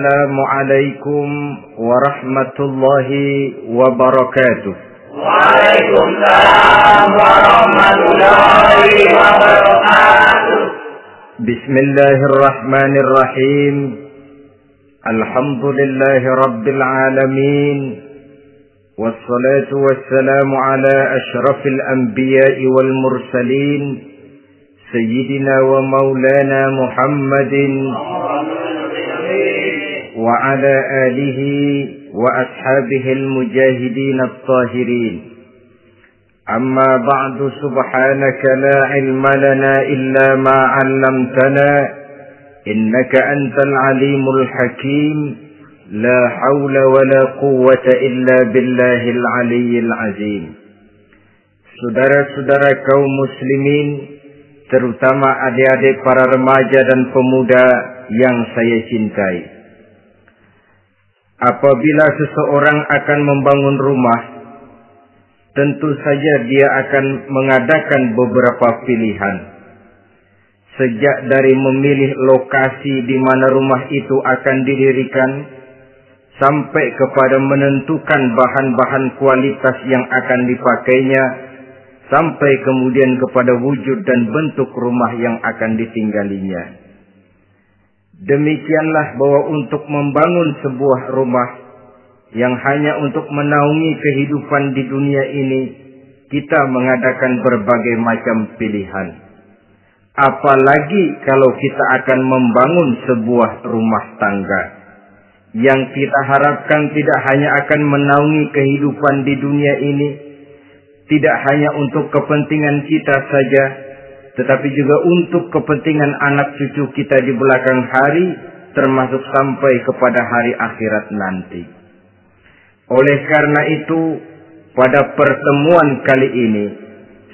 Assalamualaikum warahmatullahi wabarakatuh. Waalaikumsalam warahmatullahi wabarakatuh. Bismillahirrahmanirrahim. Alhamdulillahi rabbil alamin. Wassalatu wassalamu ala ashrafil anbiya'i wal mursalin. Sayyidina wa maulana Muhammadin wa ala alihi wa ashabihil mujahidin at-tahirin. Amma ba'du, subhanaka la ilma lana illa ma 'allamtana innaka antal alimul hakim. La haula wa la quwwata illa billahil aliyyil azim. Saudara-saudara kaum muslimin, terutama adik-adik para remaja dan pemuda yang saya cintai. Apabila seseorang akan membangun rumah, tentu saja dia akan mengadakan beberapa pilihan. Sejak dari memilih lokasi di mana rumah itu akan didirikan, sampai kepada menentukan bahan-bahan kualitas yang akan dipakainya, sampai kemudian kepada wujud dan bentuk rumah yang akan ditinggalinya. Demikianlah bahwa untuk membangun sebuah rumah yang hanya untuk menaungi kehidupan di dunia ini, kita mengadakan berbagai macam pilihan. Apalagi kalau kita akan membangun sebuah rumah tangga yang kita harapkan tidak hanya akan menaungi kehidupan di dunia ini, tidak hanya untuk kepentingan kita saja, tetapi juga untuk kepentingan anak cucu kita di belakang hari, termasuk sampai kepada hari akhirat nanti. Oleh karena itu, pada pertemuan kali ini,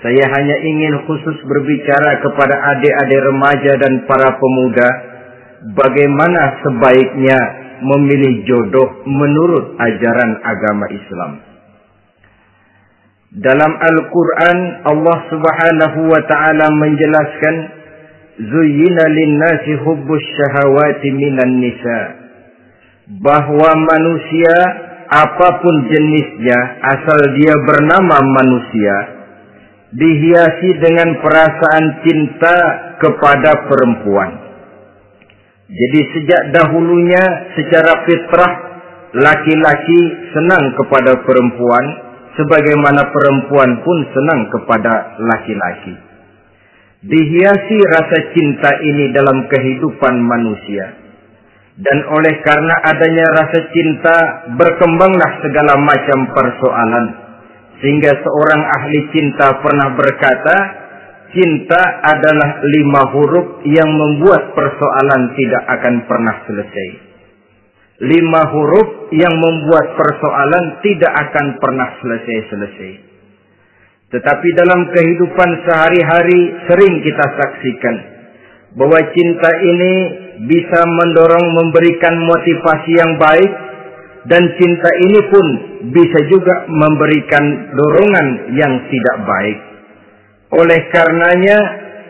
saya hanya ingin khusus berbicara kepada adik-adik remaja dan para pemuda, bagaimana sebaiknya memilih jodoh menurut ajaran agama Islam. Dalam Al-Quran, Allah Subhanahu wa ta'ala menjelaskan, Zuyyina linnasi hubbus syahawati minan nisa. Bahwa manusia, apapun jenisnya, asal dia bernama manusia, dihiasi dengan perasaan cinta kepada perempuan. Jadi sejak dahulunya secara fitrah, laki-laki senang kepada perempuan, sebagaimana perempuan pun senang kepada laki-laki. Dihiasi rasa cinta ini dalam kehidupan manusia. Dan oleh karena adanya rasa cinta, berkembanglah segala macam persoalan. Sehingga seorang ahli cinta pernah berkata, cinta adalah 5 huruf yang membuat persoalan tidak akan pernah selesai. 5 huruf yang membuat persoalan tidak akan pernah selesai-selesai. Tetapi dalam kehidupan sehari-hari sering kita saksikan bahwa cinta ini bisa mendorong, memberikan motivasi yang baik, dan cinta ini pun bisa juga memberikan dorongan yang tidak baik. Oleh karenanya,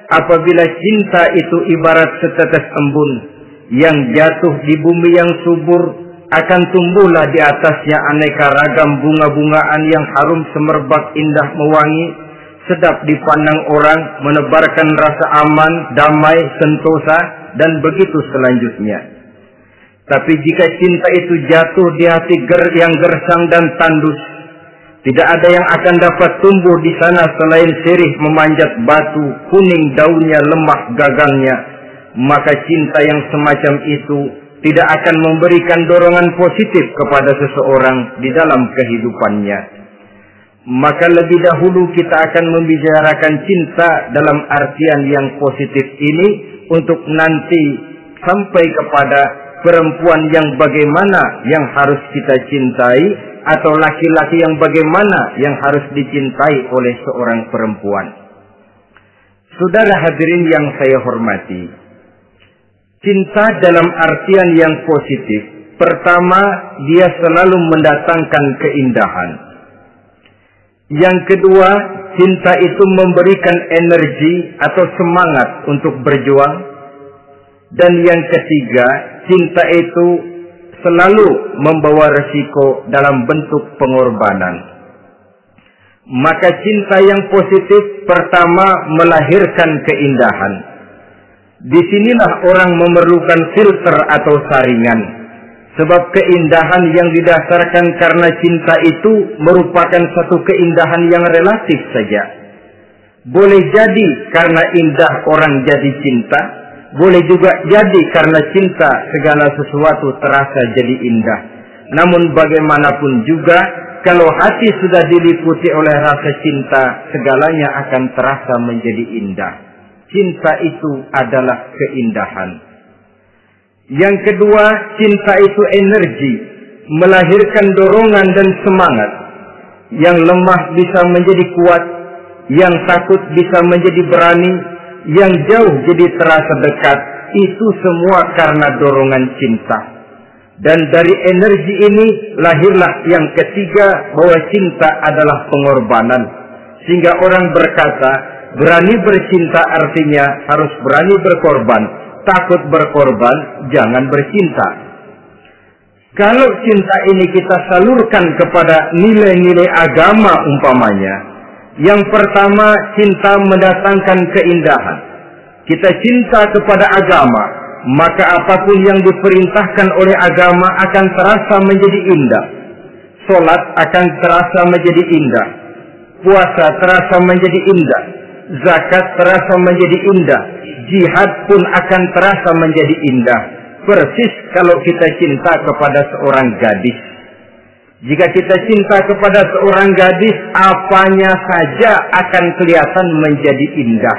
apabila cinta itu ibarat setetes embun yang jatuh di bumi yang subur, akan tumbuhlah di atasnya aneka ragam bunga-bungaan yang harum semerbak, indah, mewangi, sedap dipandang orang, menebarkan rasa aman, damai, sentosa, dan begitu selanjutnya. Tapi jika cinta itu jatuh di hati yang gersang dan tandus, tidak ada yang akan dapat tumbuh di sana selain sirih memanjat batu, kuning daunnya, lemah gagangnya. Maka cinta yang semacam itu tidak akan memberikan dorongan positif kepada seseorang di dalam kehidupannya. Maka lebih dahulu kita akan membicarakan cinta dalam artian yang positif ini, untuk nanti sampai kepada perempuan yang bagaimana yang harus kita cintai, atau laki-laki yang bagaimana yang harus dicintai oleh seorang perempuan. Saudara hadirin yang saya hormati, cinta dalam artian yang positif, pertama, dia selalu mendatangkan keindahan. Yang kedua, cinta itu memberikan energi atau semangat untuk berjuang. Dan yang ketiga, cinta itu selalu membawa resiko dalam bentuk pengorbanan. Maka cinta yang positif pertama melahirkan keindahan. Disinilah orang memerlukan filter atau saringan. Sebab keindahan yang didasarkan karena cinta itu merupakan satu keindahan yang relatif saja. Boleh jadi karena indah orang jadi cinta, boleh juga jadi karena cinta segala sesuatu terasa jadi indah. Namun bagaimanapun juga, kalau hati sudah diliputi oleh rasa cinta, segalanya akan terasa menjadi indah. Cinta itu adalah keindahan. Yang kedua, cinta itu energi, melahirkan dorongan dan semangat. Yang lemah bisa menjadi kuat, yang takut bisa menjadi berani, yang jauh jadi terasa dekat. Itu semua karena dorongan cinta. Dan dari energi ini lahirlah yang ketiga, bahwa cinta adalah pengorbanan. Sehingga orang berkata, berani bercinta artinya harus berani berkorban. Takut berkorban, jangan bercinta. Kalau cinta ini kita salurkan kepada nilai-nilai agama umpamanya, yang pertama, cinta mendatangkan keindahan. Kita cinta kepada agama, maka apapun yang diperintahkan oleh agama akan terasa menjadi indah. Solat akan terasa menjadi indah. Puasa terasa menjadi indah. Zakat terasa menjadi indah. Jihad pun akan terasa menjadi indah. Persis kalau kita cinta kepada seorang gadis. Jika kita cinta kepada seorang gadis, apanya saja akan kelihatan menjadi indah.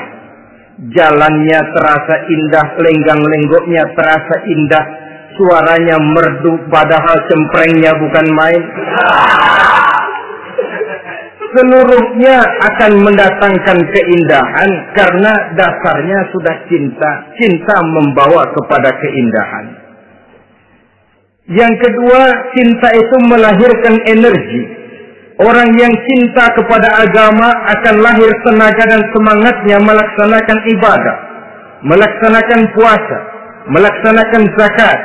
Jalannya terasa indah, lenggang-lenggoknya terasa indah, suaranya merdu padahal cemprengnya bukan main. Seluruhnya akan mendatangkan keindahan karena dasarnya sudah cinta. Cinta membawa kepada keindahan. Yang kedua, cinta itu melahirkan energi. Orang yang cinta kepada agama akan lahir tenaga dan semangatnya melaksanakan ibadah, melaksanakan puasa, melaksanakan zakat,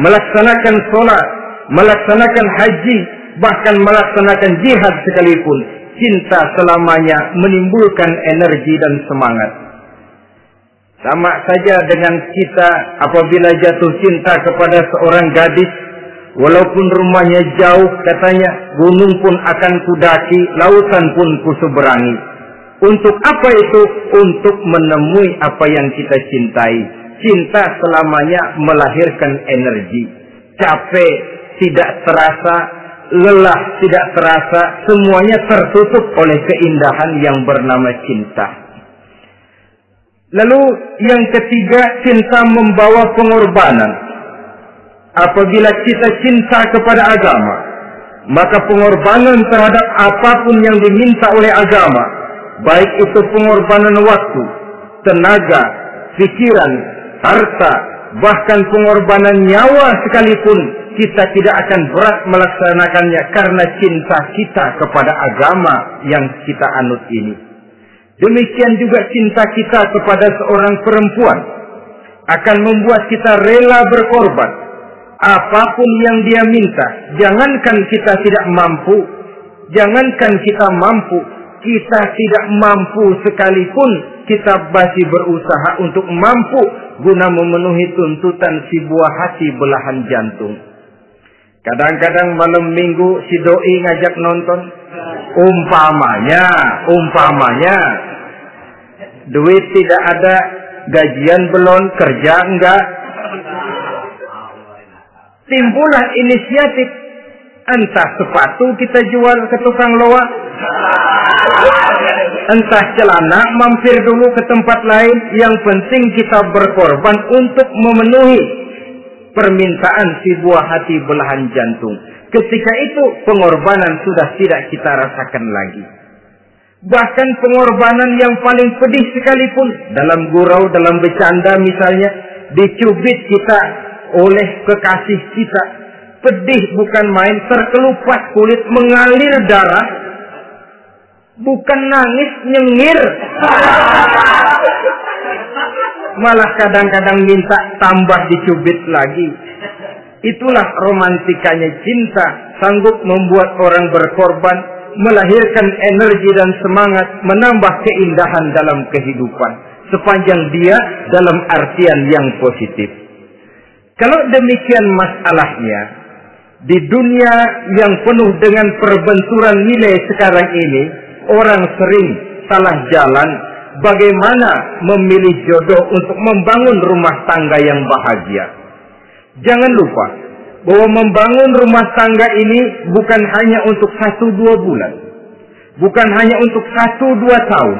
melaksanakan sholat, melaksanakan haji, bahkan melaksanakan jihad sekalipun. Cinta selamanya menimbulkan energi dan semangat. Sama saja dengan kita apabila jatuh cinta kepada seorang gadis, walaupun rumahnya jauh, katanya, gunung pun akan kudaki, lautan pun kuseberangi. Untuk apa itu? Untuk menemui apa yang kita cintai. Cinta selamanya melahirkan energi. Capek tidak terasa, lelah tidak terasa, semuanya tertutup oleh keindahan yang bernama cinta. Lalu yang ketiga, cinta membawa pengorbanan. Apabila kita cinta kepada agama, maka pengorbanan terhadap apapun yang diminta oleh agama, baik itu pengorbanan waktu, tenaga, pikiran, harta, bahkan pengorbanan nyawa sekalipun, kita tidak akan berat melaksanakannya karena cinta kita kepada agama yang kita anut ini. Demikian juga cinta kita kepada seorang perempuan akan membuat kita rela berkorban. Apapun yang dia minta, jangankan kita tidak mampu, jangankan kita mampu, kita tidak mampu sekalipun, kita masih berusaha untuk mampu guna memenuhi tuntutan si buah hati belahan jantung. Kadang-kadang malam minggu si doi ngajak nonton, umpamanya, duit tidak ada, gajian belum, kerja enggak. Timbullah inisiatif, entah sepatu kita jual ke tukang loak, entah celana mampir dulu ke tempat lain. Yang penting kita berkorban untuk memenuhi permintaan si buah hati belahan jantung. Ketika itu pengorbanan sudah tidak kita rasakan lagi. Bahkan pengorbanan yang paling pedih sekalipun, dalam gurau, dalam bercanda misalnya, dicubit kita oleh kekasih kita, pedih bukan main, terkelupas kulit, mengalir darah, bukan nangis, nyengir. Malah kadang-kadang minta tambah dicubit lagi. Itulah romantikanya cinta, sanggup membuat orang berkorban, melahirkan energi dan semangat, menambah keindahan dalam kehidupan, sepanjang dia dalam artian yang positif. Kalau demikian masalahnya, di dunia yang penuh dengan perbenturan nilai sekarang ini, orang sering salah jalan bagaimana memilih jodoh untuk membangun rumah tangga yang bahagia. Jangan lupa bahwa membangun rumah tangga ini bukan hanya untuk 1-2 bulan, bukan hanya untuk 1-2 tahun,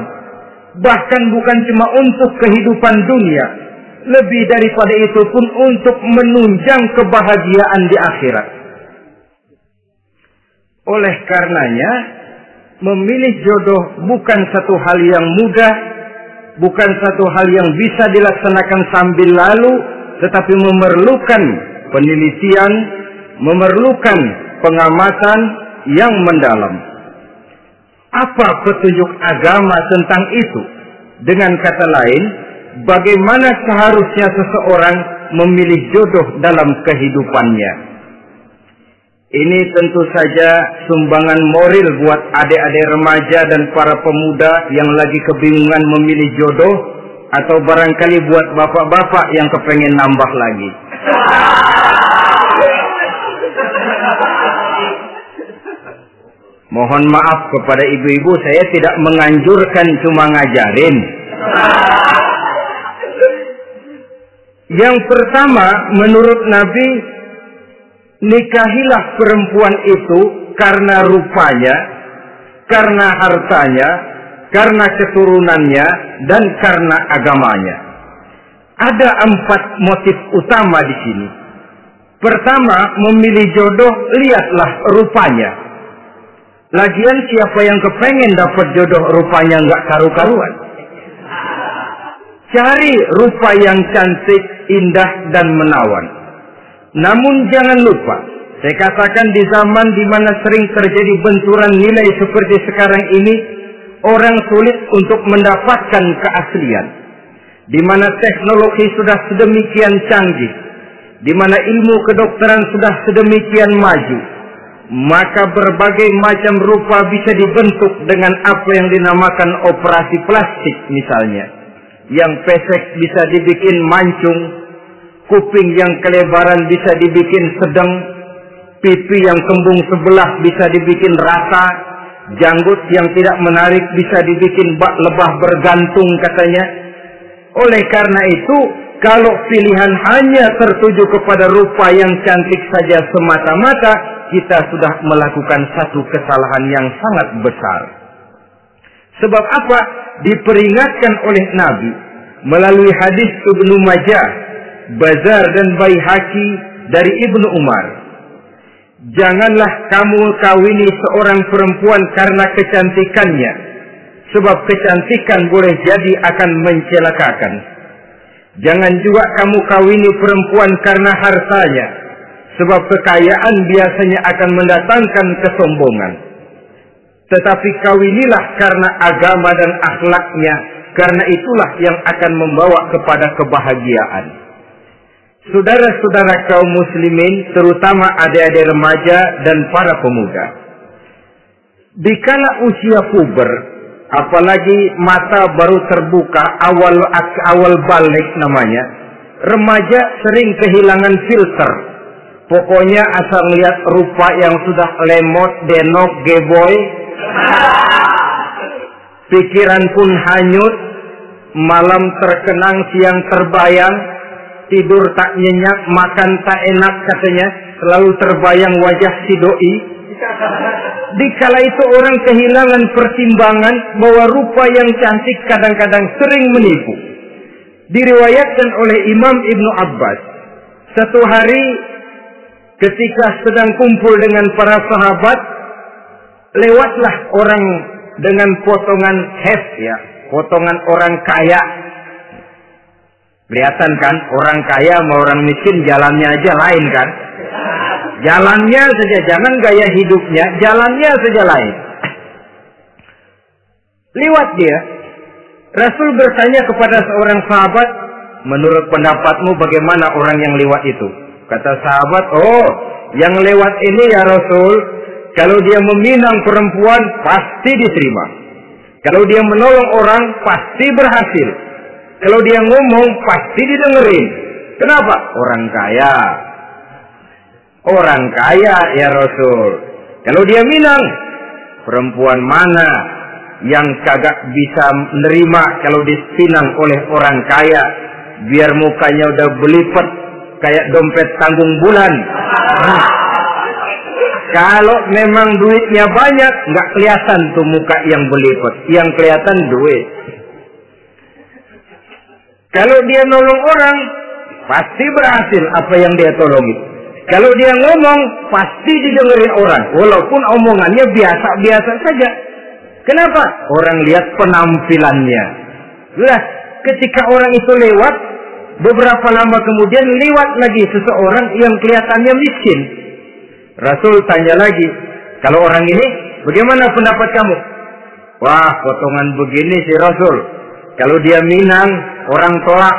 bahkan bukan cuma untuk kehidupan dunia, lebih daripada itu pun untuk menunjang kebahagiaan di akhirat. Oleh karenanya, memilih jodoh bukan satu hal yang mudah, bukan satu hal yang bisa dilaksanakan sambil lalu, tetapi memerlukan penelitian, memerlukan pengamatan yang mendalam. Apa petunjuk agama tentang itu? Dengan kata lain, bagaimana seharusnya seseorang memilih jodoh dalam kehidupannya? Ini tentu saja sumbangan moral buat adik-adik remaja dan para pemuda yang lagi kebingungan memilih jodoh, atau barangkali buat bapak-bapak yang kepengen nambah lagi. Mohon maaf kepada ibu-ibu, saya tidak menganjurkan, cuma ngajarin. Yang pertama, menurut Nabi, nikahilah perempuan itu karena rupanya, karena hartanya, karena keturunannya, dan karena agamanya. Ada 4 motif utama di sini. Pertama, memilih jodoh, lihatlah rupanya. Lagian siapa yang kepengen dapat jodoh rupanya nggak karu-karuan? Cari rupa yang cantik, indah, dan menawan. Namun jangan lupa, saya katakan di zaman di mana sering terjadi benturan nilai seperti sekarang ini, orang sulit untuk mendapatkan keaslian. Di mana teknologi sudah sedemikian canggih, di mana ilmu kedokteran sudah sedemikian maju, maka berbagai macam rupa bisa dibentuk dengan apa yang dinamakan operasi plastik misalnya. Yang pesek bisa dibikin mancung, kuping yang kelebaran bisa dibikin sedang, pipi yang kembung sebelah bisa dibikin rata, janggut yang tidak menarik bisa dibikin bak lebah bergantung katanya. Oleh karena itu, kalau pilihan hanya tertuju kepada rupa yang cantik saja semata-mata, kita sudah melakukan satu kesalahan yang sangat besar. Sebab apa? Diperingatkan oleh Nabi melalui hadis Ibnu Majah, Bazar dan Baihaqi dari Ibnu Umar. Janganlah kamu kawini seorang perempuan karena kecantikannya, sebab kecantikan boleh jadi akan mencelakakan. Jangan juga kamu kawini perempuan karena hartanya, sebab kekayaan biasanya akan mendatangkan kesombongan. Tetapi kawinilah karena agama dan akhlaknya, karena itulah yang akan membawa kepada kebahagiaan. Saudara-saudara kaum muslimin, terutama adik-adik remaja dan para pemuda, dikala usia puber, apalagi mata baru terbuka, awal balik namanya, remaja sering kehilangan filter. Pokoknya asal lihat rupa yang sudah lemot, denok, geboy, pikiran pun hanyut, malam terkenang, siang terbayang, tidur tak nyenyak, makan tak enak katanya, selalu terbayang wajah si doi. Dikala itu orang kehilangan pertimbangan bahwa rupa yang cantik kadang-kadang sering menipu. Diriwayatkan oleh Imam Ibnu Abbas, satu hari ketika sedang kumpul dengan para sahabat, lewatlah orang dengan potongan ya, potongan orang kaya. Kelihatan kan, orang kaya sama orang miskin jalannya aja lain kan. Jalannya saja, jangan gaya hidupnya, jalannya saja lain. Lewat dia, Rasul bertanya kepada seorang sahabat, menurut pendapatmu bagaimana orang yang lewat itu? Kata sahabat, oh yang lewat ini ya Rasul, kalau dia meminang perempuan pasti diterima. Kalau dia menolong orang pasti berhasil. Kalau dia ngomong pasti didengerin. Kenapa? Orang kaya. Orang kaya ya Rasul. Kalau dia minang, perempuan mana yang kagak bisa menerima kalau dipinang oleh orang kaya, biar mukanya udah belipet kayak dompet tanggung bulan. Kalau memang duitnya banyak, nggak kelihatan tuh muka yang belipet, yang kelihatan duit. Kalau dia nolong orang, pasti berhasil apa yang dia tolongi. Kalau dia ngomong, pasti didengerin orang, walaupun omongannya biasa-biasa saja. Kenapa? Orang lihat penampilannya. Lah, ketika orang itu lewat, beberapa lama kemudian lewat lagi seseorang yang kelihatannya miskin. Rasul tanya lagi, kalau orang ini, bagaimana pendapat kamu? Wah, potongan begini sih Rasul. Kalau dia minang, orang tolak.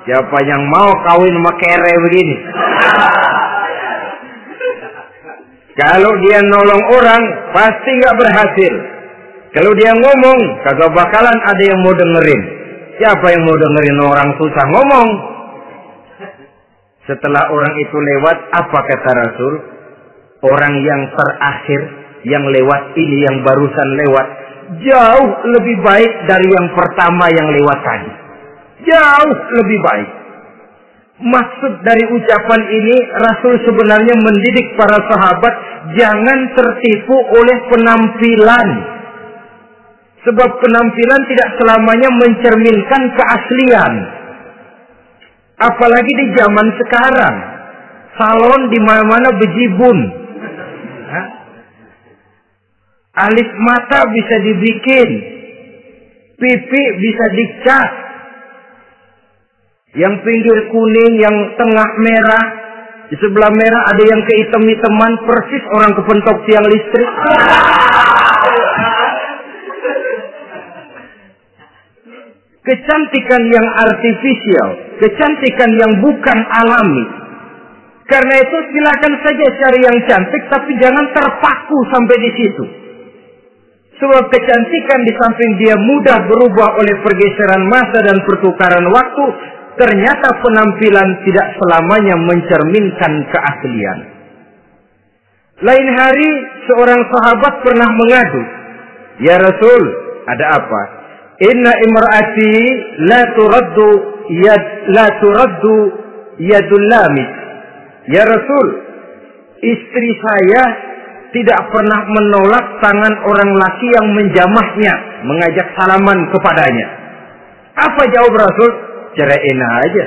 Siapa yang mau kawin sama kere begini? Kalau dia nolong orang, pasti nggak berhasil. Kalau dia ngomong, kagak bakalan ada yang mau dengerin. Siapa yang mau dengerin orang susah ngomong? Setelah orang itu lewat, apa kata Rasul? Orang yang terakhir, yang lewat ini, yang barusan lewat, jauh lebih baik dari yang pertama yang lewat tadi. Jauh lebih baik. Maksud dari ucapan ini, Rasul sebenarnya mendidik para sahabat jangan tertipu oleh penampilan. Sebab penampilan tidak selamanya mencerminkan keaslian. Apalagi di zaman sekarang. Salon di mana-mana bejibun. Alis mata bisa dibikin. Pipi bisa dicat. Yang pinggir kuning, yang tengah merah. Di sebelah merah ada yang kehitam-hitaman, persis orang kepentok tiang listrik. Kecantikan yang artifisial, kecantikan yang bukan alami. Karena itu silakan saja cari yang cantik, tapi jangan terpaku sampai di situ. Sebab kecantikan di samping dia mudah berubah oleh pergeseran masa dan pertukaran waktu, ternyata penampilan tidak selamanya mencerminkan keaslian. Lain hari seorang sahabat pernah mengadu, "Ya Rasul, ada apa? Inna imra'ati la turaddu yadul lamis." Ya Rasul, istri saya tidak pernah menolak tangan orang laki yang menjamahnya, mengajak salaman kepadanya. Apa jawab Rasul? Ceraiin aja.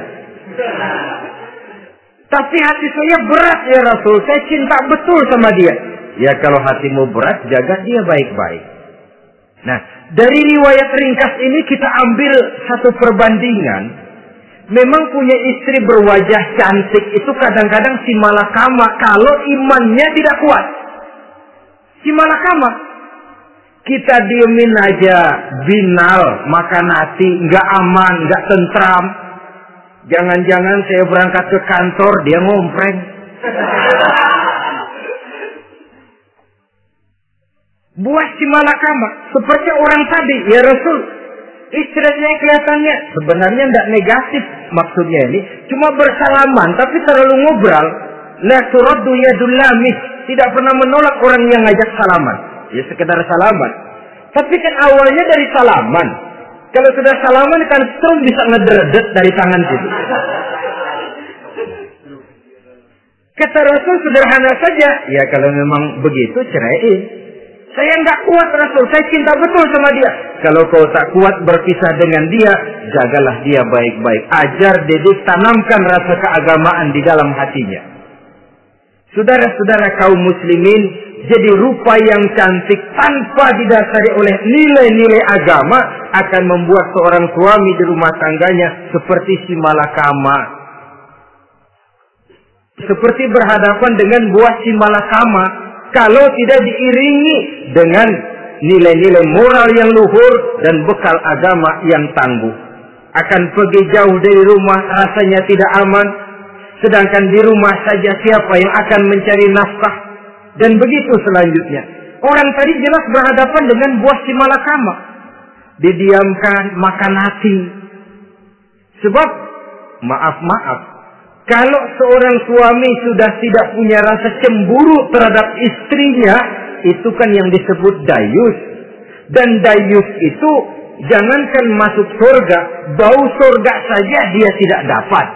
Tapi hati saya berat ya Rasul, saya cinta betul sama dia. Ya kalau hatimu berat, jaga dia baik-baik. Nah, dari riwayat ringkas ini kita ambil satu perbandingan. Memang punya istri berwajah cantik itu kadang-kadang si malakama kalau imannya tidak kuat. Si malakama. Kita diemin aja, binal, makan hati, nggak aman, nggak tentram. Jangan-jangan saya berangkat ke kantor, dia ngompreng. Buah si malakama, seperti orang tadi, ya Rasul. Istrinya kelihatannya sebenarnya tidak negatif maksudnya ini, cuma bersalaman, tapi terlalu ngobrol. La turaddu yadul lamis, tidak pernah menolak orang yang ngajak salaman. Ya sekedar salaman. Tapi kan awalnya dari salaman. Kalau sudah salaman kan strum bisa ngedredet dari tangan situ. Kata Rasul sederhana saja. Ya kalau memang begitu ceraiin. Saya nggak kuat Rasul, saya cinta betul sama dia. Kalau kau tak kuat berpisah dengan dia, jagalah dia baik-baik. Ajar, didik, tanamkan rasa keagamaan di dalam hatinya. Saudara-saudara kaum muslimin, jadi rupa yang cantik tanpa didasari oleh nilai-nilai agama akan membuat seorang suami di rumah tangganya seperti si malakama. Seperti berhadapan dengan buah si malakama. Kalau tidak diiringi dengan nilai-nilai moral yang luhur dan bekal agama yang tangguh. Akan pergi jauh dari rumah rasanya tidak aman. Sedangkan di rumah saja siapa yang akan mencari nafkah? Dan begitu selanjutnya. Orang tadi jelas berhadapan dengan buah si malakama. Didiamkan, makan hati. Sebab, maaf, kalau seorang suami sudah tidak punya rasa cemburu terhadap istrinya, itu kan yang disebut dayus. Dan dayus itu, jangankan masuk surga, bau surga saja dia tidak dapat.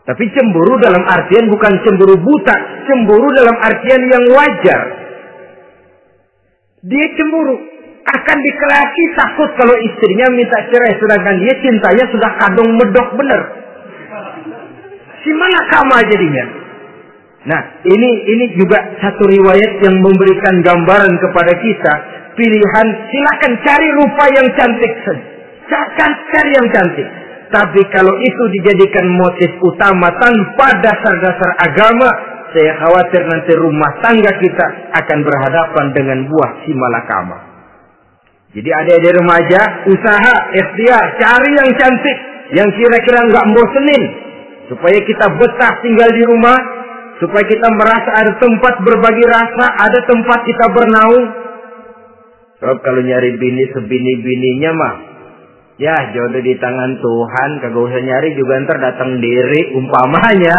Tapi cemburu dalam artian bukan cemburu buta, cemburu dalam artian yang wajar. Dia cemburu, akan dikelaki takut kalau istrinya minta cerai, sedangkan dia cintanya sudah kadung medok bener. Si malakama jadinya. Nah, ini juga satu riwayat yang memberikan gambaran kepada kita. Pilihan, silakan cari rupa yang cantik saja. Cari yang cantik. Tapi kalau itu dijadikan motif utama tanpa dasar-dasar agama, saya khawatir nanti rumah tangga kita akan berhadapan dengan buah si malakama. Jadi adik-adik remaja, usaha, ikhtiar, cari yang cantik, yang kira-kira nggak bosenin, supaya kita betah tinggal di rumah, supaya kita merasa ada tempat berbagi rasa, ada tempat kita bernaung. Sebab kalau nyari bini sebini-bininya mah, ya jodoh di tangan Tuhan, kagak usah nyari juga ntar datang diri umpamanya.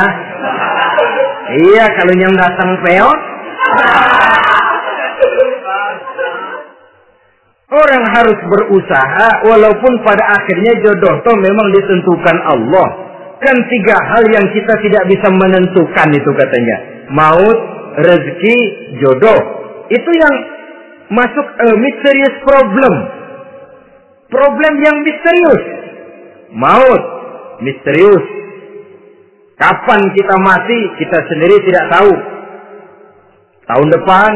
Iya, kalau yang datang peot. Orang harus berusaha walaupun pada akhirnya jodoh toh memang ditentukan Allah. Kan 3 hal yang kita tidak bisa menentukan itu katanya. Maut, rezeki, jodoh. Itu yang masuk mysterious problem. Problem yang misterius. Maut, misterius. Kapan kita mati, kita sendiri tidak tahu. Tahun depan,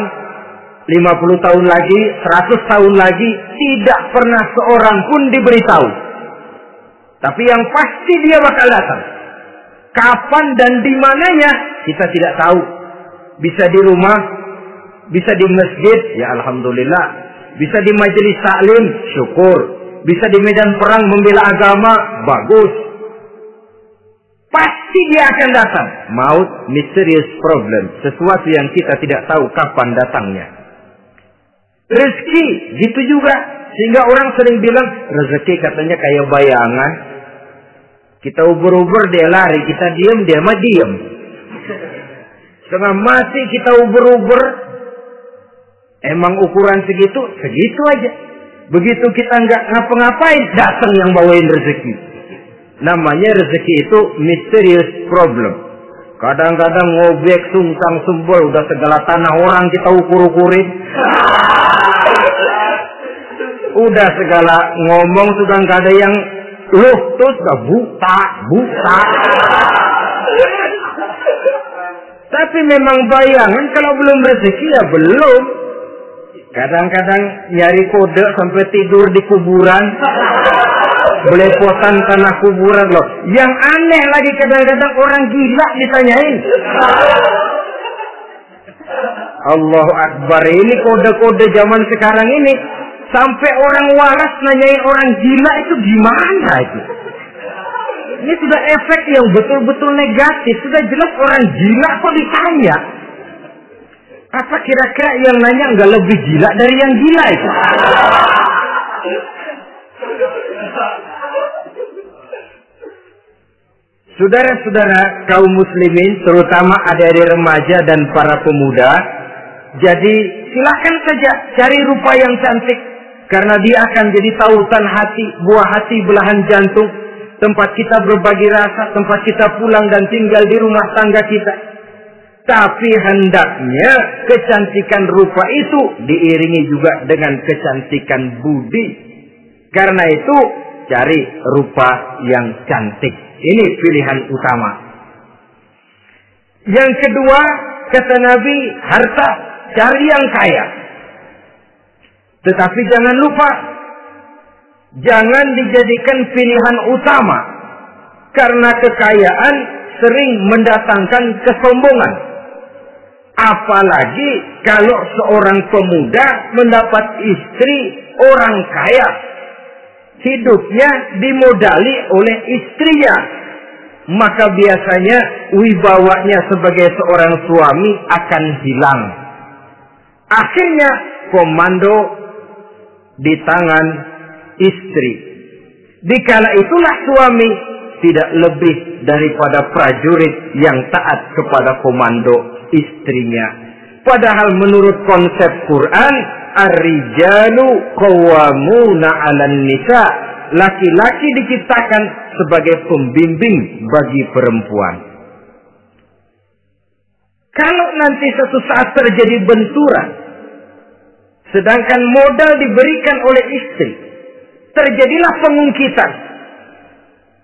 50 tahun lagi, 100 tahun lagi, tidak pernah seorang pun diberitahu. Tapi yang pasti dia bakal datang. Kapan dan di mananya, kita tidak tahu. Bisa di rumah, bisa di masjid, ya alhamdulillah. Bisa di majelis taklim, syukur. Bisa di medan perang membela agama, bagus. Pasti dia akan datang. Maut, mysterious problem. Sesuatu yang kita tidak tahu kapan datangnya. Rezeki, gitu juga. Sehingga orang sering bilang, rezeki katanya kayak bayangan. Kita ubur-ubur, dia lari. Kita diam, dia mah diam. Setengah mati kita ubur-ubur. Emang ukuran segitu, segitu aja. Begitu kita nggak ngapa-ngapain, datang yang bawain rezeki. Namanya rezeki itu mysterious problem. Kadang-kadang ngobek, sungsang, sumbol, udah segala tanah orang kita ukur-ukurin. Udah segala ngomong sudah nggak ada yang loh, terus gak buta. Tapi memang bayangan kalau belum rezeki ya belum. Kadang-kadang nyari kode sampai tidur di kuburan. Belepotan tanah kuburan loh. Yang aneh lagi kadang-kadang orang gila ditanyain. Allahu Akbar, ini kode-kode zaman sekarang ini. Sampai orang waras nanyain orang gila itu gimana itu? Ini sudah efek yang betul-betul negatif. Sudah jelas orang gila kok ditanya. Apa kira-kira yang nanya nggak lebih gila dari yang gila itu? Saudara-saudara kaum muslimin, terutama adik-adik remaja dan para pemuda, jadi silakan saja cari rupa yang cantik, karena dia akan jadi tautan hati, buah hati, belahan jantung, tempat kita berbagi rasa, tempat kita pulang dan tinggal di rumah tangga kita. Tapi hendaknya kecantikan rupa itu diiringi juga dengan kecantikan budi. Karena itu cari rupa yang cantik. Ini pilihan utama. Yang kedua, kata Nabi, harta, cari yang kaya. Tetapi jangan lupa, jangan dijadikan pilihan utama. Karena kekayaan sering mendatangkan kesombongan. Apalagi kalau seorang pemuda mendapat istri orang kaya. Hidupnya dimodali oleh istrinya. maka biasanya wibawanya sebagai seorang suami akan hilang. Akhirnya komando di tangan istri. Dikala itulah suami tidak lebih daripada prajurit yang taat kepada komando istrinya. Padahal menurut konsep Quran, ar-rijalu qawwamuna 'alan nisa. Laki-laki diciptakan sebagai pembimbing bagi perempuan. Kalau nanti suatu saat terjadi benturan, sedangkan modal diberikan oleh istri, terjadilah pengungkitan.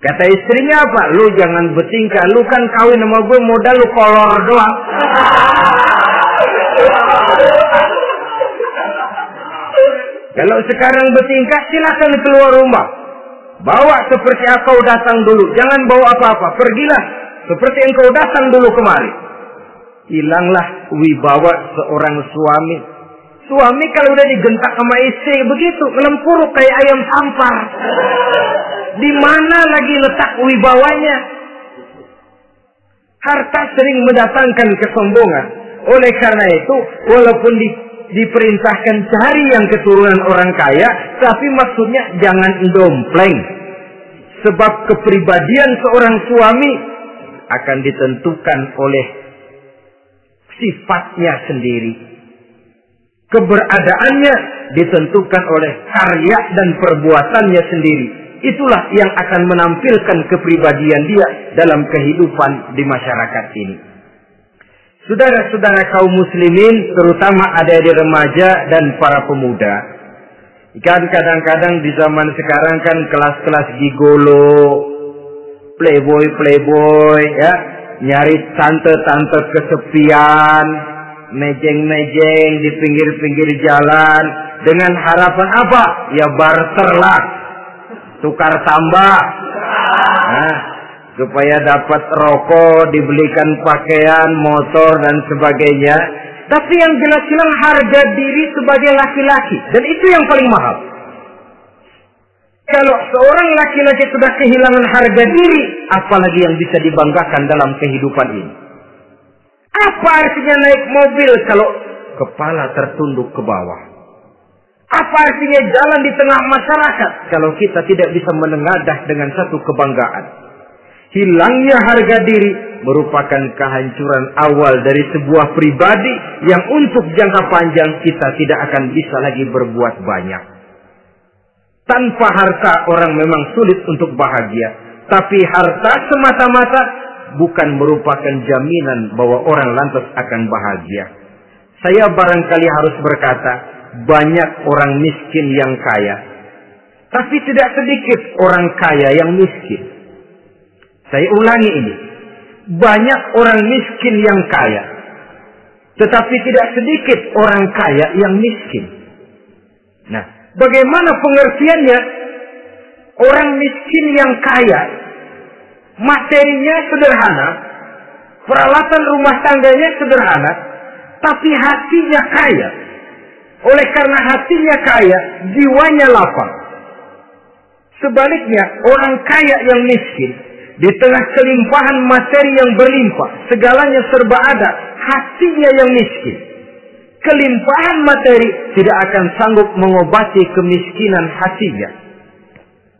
Kata istrinya apa? Lu jangan bertingkah, lu kan kawin sama gue modal lu kolor doang. Kalau sekarang bertingkah silakan keluar rumah. Bawa seperti engkau datang dulu, jangan bawa apa-apa. Pergilah seperti engkau datang dulu kemari. Hilanglah wibawa seorang suami. Suami kalau udah digentak sama istri begitu, ngelempuruk kayak ayam sampar. Di mana lagi letak wibawanya? Harta sering mendatangkan kesombongan. Oleh karena itu, walaupun diperintahkan cari yang keturunan orang kaya, tapi maksudnya jangan dompleng. Sebab kepribadian seorang suami akan ditentukan oleh sifatnya sendiri. Keberadaannya ditentukan oleh karya dan perbuatannya sendiri. Itulah yang akan menampilkan kepribadian dia dalam kehidupan di masyarakat ini. Saudara-saudara kaum muslimin, terutama adik-adik remaja dan para pemuda. Kan kadang-kadang di zaman sekarang kan kelas-kelas gigolo, playboy ya, nyari tante-tante kesepian, mejeng-mejeng di pinggir-pinggir jalan dengan harapan apa? Ya barter lah, tukar tambah. Nah, supaya dapat rokok, dibelikan pakaian, motor dan sebagainya. Tapi yang jelas-jelas harga diri sebagai laki-laki, dan itu yang paling mahal. Kalau seorang laki-laki sudah kehilangan harga diri, apalagi yang bisa dibanggakan dalam kehidupan ini? Apa artinya naik mobil kalau kepala tertunduk ke bawah? Apa artinya jalan di tengah masyarakat kalau kita tidak bisa menengadah dengan satu kebanggaan? Hilangnya harga diri merupakan kehancuran awal dari sebuah pribadi yang untuk jangka panjang kita tidak akan bisa lagi berbuat banyak. Tanpa harta orang memang sulit untuk bahagia. Tapi harta semata-mata bukan merupakan jaminan bahwa orang lantas akan bahagia. Saya barangkali harus berkata, banyak orang miskin yang kaya. Tapi tidak sedikit orang kaya yang miskin. Saya ulangi ini. Banyak orang miskin yang kaya. Tetapi tidak sedikit orang kaya yang miskin. Nah, bagaimana pengertiannya? Orang miskin yang kaya, materinya sederhana, peralatan rumah tangganya sederhana, tapi hatinya kaya. Oleh karena hatinya kaya, jiwanya lapang. Sebaliknya, orang kaya yang miskin, di tengah kelimpahan materi yang berlimpah, segalanya serba ada, hatinya yang miskin. Kelimpahan materi tidak akan sanggup mengobati kemiskinan hatinya.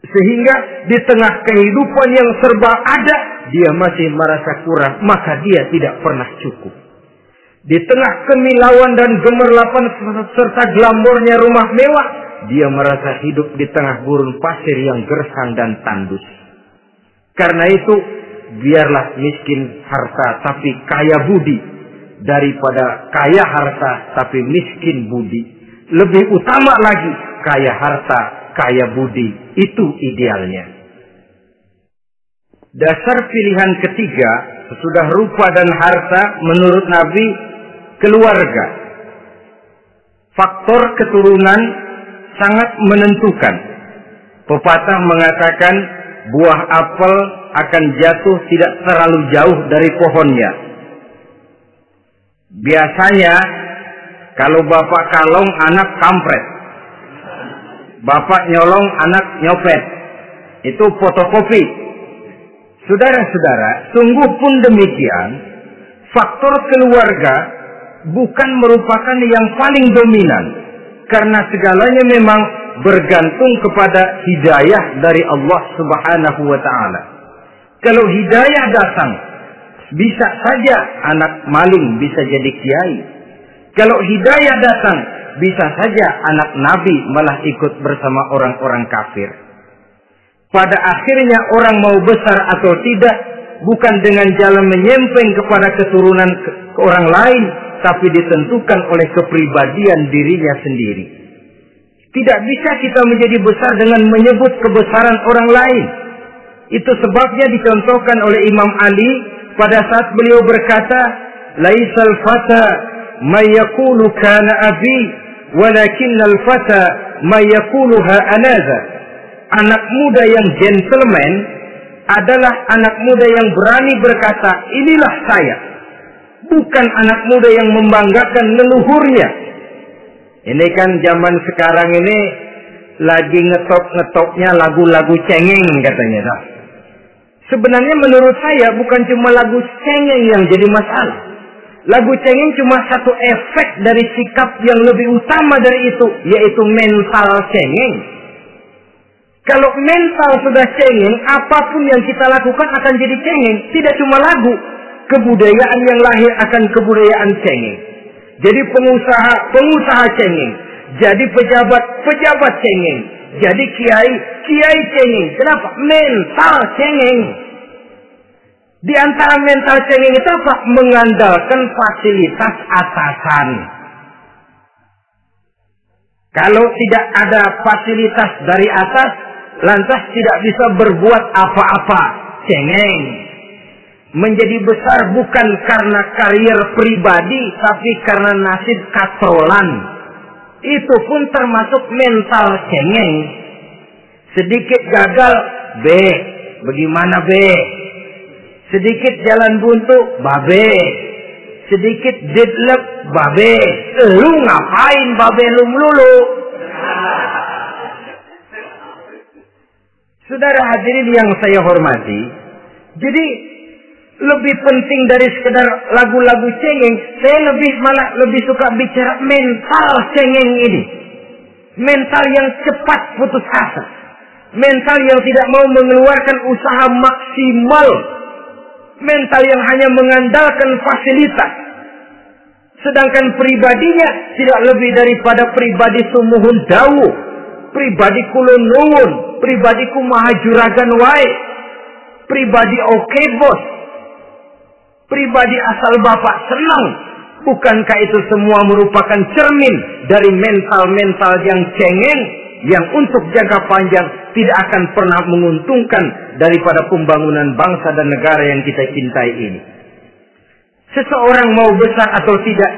Sehingga di tengah kehidupan yang serba ada, dia masih merasa kurang, maka dia tidak pernah cukup. Di tengah kemilauan dan gemerlapan serta glamornya rumah mewah, dia merasa hidup di tengah gurun pasir yang gersang dan tandus. Karena itu, biarlah miskin harta tapi kaya budi, daripada kaya harta tapi miskin budi. Lebih utama lagi, kaya harta, kaya budi. Itu idealnya. Dasar pilihan ketiga, sesudah rupa dan harta, menurut Nabi, keluarga. Faktor keturunan sangat menentukan. Pepatah mengatakan, buah apel akan jatuh tidak terlalu jauh dari pohonnya. Biasanya, kalau bapak kalong, anak kampret. Bapak nyolong, anak nyopet. Itu fotokopi. Saudara-saudara, sungguh pun demikian, faktor keluarga bukan merupakan yang paling dominan, karena segalanya memang bergantung kepada hidayah dari Allah Subhanahu wa Ta'ala. Kalau hidayah datang, bisa saja anak maling bisa jadi kiai. Kalau hidayah datang, bisa saja anak nabi malah ikut bersama orang-orang kafir. Pada akhirnya orang mau besar atau tidak, bukan dengan jalan menyempeng kepada keturunan orang lain, tapi ditentukan oleh kepribadian dirinya sendiri. Tidak bisa kita menjadi besar dengan menyebut kebesaran orang lain. Itu sebabnya dicontohkan oleh Imam Ali pada saat beliau berkata, "Laisal fata may yaqulu kana abi, walakinnal fata may yaquluha anaza." Anak muda yang gentleman adalah anak muda yang berani berkata, "Inilah saya." Bukan anak muda yang membanggakan leluhurnya. Ini kan zaman sekarang ini lagi ngetop-ngetopnya lagu-lagu cengeng katanya. Nah, sebenarnya menurut saya bukan cuma lagu cengeng yang jadi masalah. Lagu cengeng cuma satu efek dari sikap yang lebih utama dari itu, yaitu mental cengeng. Kalau mental sudah cengeng, apapun yang kita lakukan akan jadi cengeng. Tidak cuma lagu, kebudayaan yang lahir akan kebudayaan cengeng. Jadi pengusaha cengeng. Jadi pejabat cengeng. Jadi kiai cengeng. Kenapa? Mental cengeng. Di antara mental cengeng itu apa? Mengandalkan fasilitas atasan. Kalau tidak ada fasilitas dari atas, lantas tidak bisa berbuat apa-apa. Cengeng. Menjadi besar bukan karena karier pribadi, tapi karena nasib katrolan. Itu pun termasuk mental cengeng. Sedikit gagal, B. Bagaimana B? Sedikit jalan buntu, babe. Sedikit deadlock, babe. Lu ngapain babe lu melulu? Saudara hadirin yang saya hormati, jadi lebih penting dari sekedar lagu-lagu cengeng, saya lebih suka bicara mental cengeng ini. Mental yang cepat putus asa. Mental yang tidak mau mengeluarkan usaha maksimal. Mental yang hanya mengandalkan fasilitas. Sedangkan pribadinya tidak lebih daripada pribadi sumuhun dawu. Pribadi kulun nuwun. Pribadi kumaha juragan wae. Pribadi oke bos. Pribadi asal bapak senang. Bukankah itu semua merupakan cermin dari mental-mental yang cengeng, yang untuk jangka panjang tidak akan pernah menguntungkan daripada pembangunan bangsa dan negara yang kita cintai ini. Seseorang mau besar atau tidak,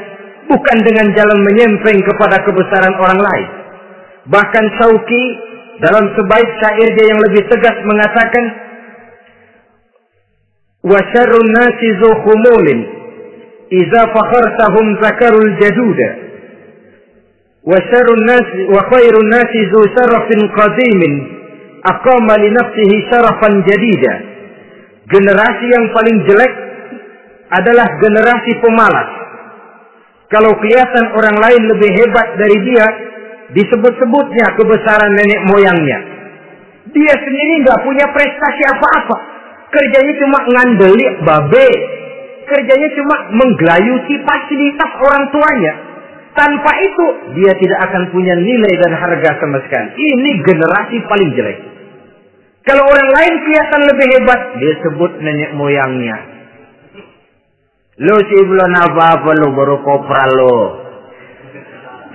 bukan dengan jalan menyempeng kepada kebesaran orang lain. Bahkan Syauqi dalam sebaik syairnya yang lebih tegas mengatakan, wa syarrun nasi zu khumulin idza fakhartahum zakarul jaduda wa syarrun nasi wa khairun nasi zu syarafin qadimin aqama li nafsihi syarafan jadida. Generasi yang paling jelek adalah generasi pemalas. Kalau kelihatan orang lain lebih hebat dari dia, disebut-sebutnya kebesaran nenek moyangnya. Dia sendiri nggak punya prestasi apa-apa. Kerjanya cuma ngandeli babe. Kerjanya cuma menggelayuti fasilitas orang tuanya. Tanpa itu, dia tidak akan punya nilai dan harga sama sekali. Ini generasi paling jelek. Kalau orang lain kelihatan lebih hebat, dia sebut nenek moyangnya. Lo sih belum apa-apa lo, baru kopral lo.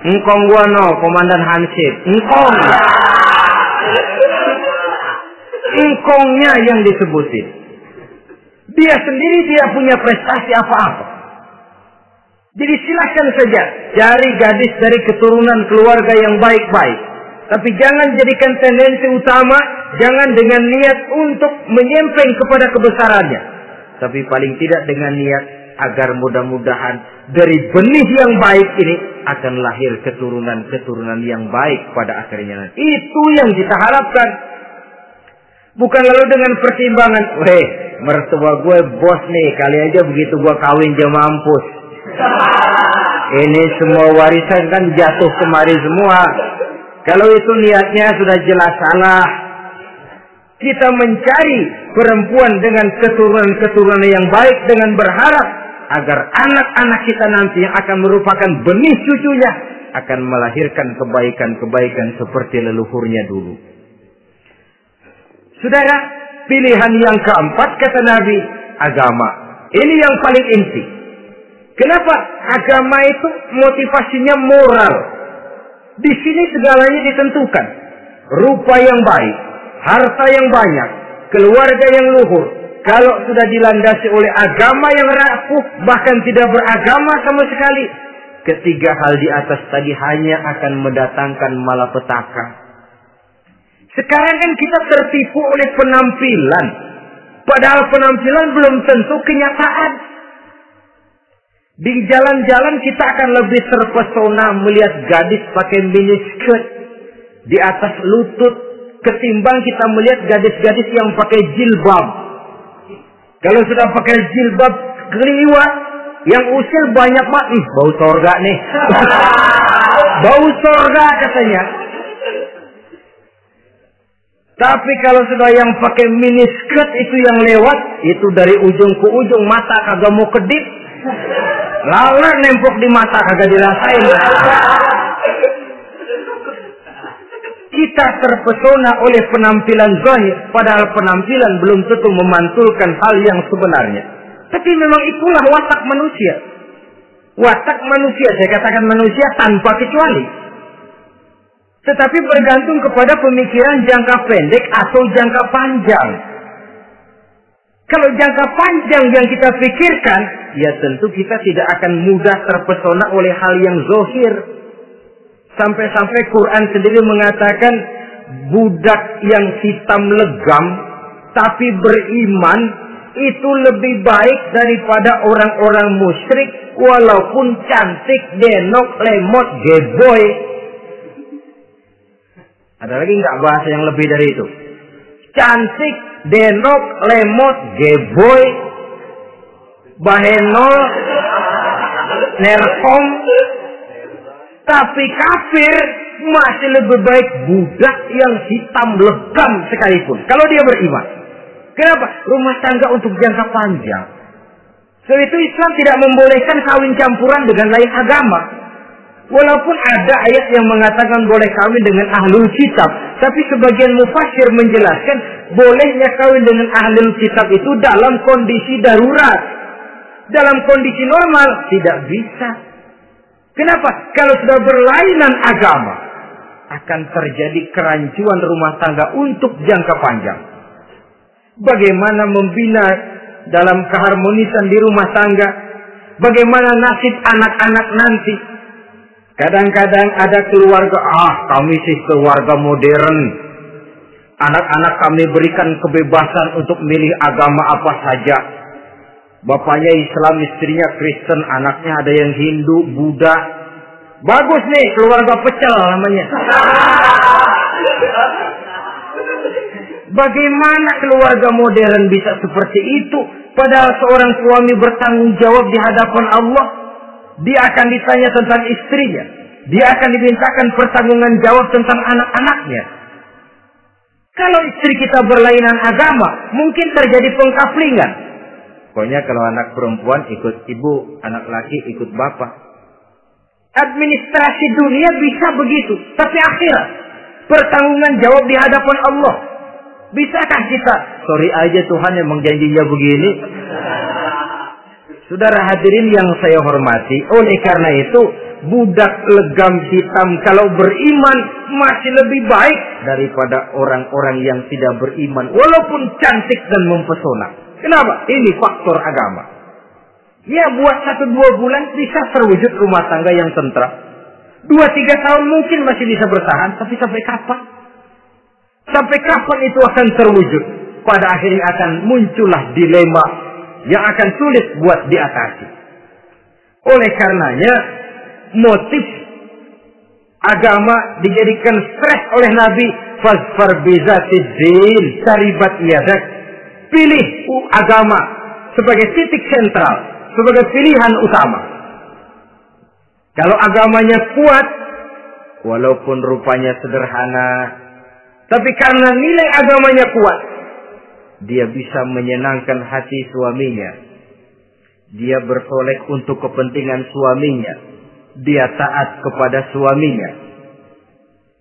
Engkong gua no, komandan Hansip. Engkongnya yang disebutin. Dia sendiri tidak punya prestasi apa-apa. Jadi silakan saja cari gadis dari keturunan keluarga yang baik-baik. Tapi jangan jadikan tendensi utama, jangan dengan niat untuk menyempeng kepada kebesarannya. Tapi paling tidak dengan niat agar mudah-mudahan dari benih yang baik ini akan lahir keturunan-keturunan yang baik pada akhirnya. Itu yang kita harapkan. Bukan lalu dengan pertimbangan, mertua gue bos nih, kali aja begitu gue kawin dia mampus. Ini semua warisan kan jatuh kemari semua. Kalau itu niatnya sudah jelas salah. Kita mencari perempuan dengan keturunan-keturunan yang baik dengan berharap agar anak-anak kita nanti yang akan merupakan benih cucunya akan melahirkan kebaikan-kebaikan seperti leluhurnya dulu. Saudara, pilihan yang keempat kata Nabi, agama. Ini yang paling inti. Kenapa? Agama itu motivasinya moral. Di sini segalanya ditentukan. Rupa yang baik, harta yang banyak, keluarga yang luhur. Kalau sudah dilandasi oleh agama yang rapuh, bahkan tidak beragama sama sekali, ketiga hal di atas tadi hanya akan mendatangkan malapetaka. Sekarang kan kita tertipu oleh penampilan. Padahal penampilan belum tentu kenyataan. Di jalan-jalan kita akan lebih terpesona melihat gadis pakai miniskirt di atas lutut ketimbang kita melihat gadis-gadis yang pakai jilbab. Kalau sudah pakai jilbab keliwat, yang usil banyak banget. Bau sorga nih. Bau sorga katanya. Tapi kalau sudah yang pakai miniskirt itu yang lewat, itu dari ujung ke ujung mata kagak mau kedip. Laura nempok di mata kagak dirasain. Kita terpesona oleh penampilan zahir, padahal penampilan belum tentu memantulkan hal yang sebenarnya. Tapi memang itulah watak manusia. Watak manusia, saya katakan manusia tanpa kecuali. Tetapi bergantung kepada pemikiran jangka pendek atau jangka panjang. Kalau jangka panjang yang kita pikirkan, ya tentu kita tidak akan mudah terpesona oleh hal yang zahir. Sampai-sampai Quran sendiri mengatakan budak yang hitam legam tapi beriman itu lebih baik daripada orang-orang musyrik walaupun cantik, denok, lemot, geboy. Ada lagi nggak bahasa yang lebih dari itu? Cantik, denok, lemot, geboy, bahenol, nerkom. Tapi kafir masih lebih baik budak yang hitam legam sekalipun. Kalau dia beriman. Kenapa? Rumah tangga untuk jangka panjang. Sebab itu Islam tidak membolehkan kawin campuran dengan lain agama. Walaupun ada ayat yang mengatakan boleh kawin dengan ahlul kitab. Tapi sebagian mufassir menjelaskan bolehnya kawin dengan ahlul kitab itu dalam kondisi darurat. Dalam kondisi normal tidak bisa. Kenapa? Kalau sudah berlainan agama, akan terjadi kerancuan rumah tangga untuk jangka panjang. Bagaimana membina dalam keharmonisan di rumah tangga? Bagaimana nasib anak-anak nanti? Kadang-kadang ada keluarga, kami sih keluarga modern. Anak-anak kami berikan kebebasan untuk milih agama apa saja. Bapaknya Islam, istrinya Kristen, anaknya ada yang Hindu, Buddha. Bagus nih, keluarga pecel namanya. Bagaimana keluarga modern bisa seperti itu? Padahal seorang suami bertanggung jawab di hadapan Allah. Dia akan ditanya tentang istrinya. Dia akan dimintakan pertanggungan jawab tentang anak-anaknya. Kalau istri kita berlainan agama, mungkin terjadi pengkaflingan. Pokoknya kalau anak perempuan ikut ibu, anak laki ikut bapak. Administrasi dunia bisa begitu. Tapi akhirat, pertanggungan jawab di hadapan Allah. Bisakah kita? Sorry aja Tuhan yang janjinya begini. Saudara hadirin yang saya hormati, oleh karena itu budak legam hitam kalau beriman masih lebih baik daripada orang-orang yang tidak beriman walaupun cantik dan mempesona. Kenapa? Ini faktor agama. Ya buat 1-2 bulan bisa terwujud rumah tangga yang tentram. 2-3 tahun mungkin masih bisa bertahan, tapi sampai kapan? Sampai kapan itu akan terwujud? Pada akhirnya akan muncullah dilema yang akan sulit buat diatasi. Oleh karenanya, motif agama dijadikan stres oleh Nabi. Fasfar bizatid din, taribat yadak. pilih agama sebagai titik sentral, sebagai pilihan utama. Kalau agamanya kuat, walaupun rupanya sederhana, tapi karena nilai agamanya kuat, dia bisa menyenangkan hati suaminya. Dia bersolek untuk kepentingan suaminya. Dia taat kepada suaminya.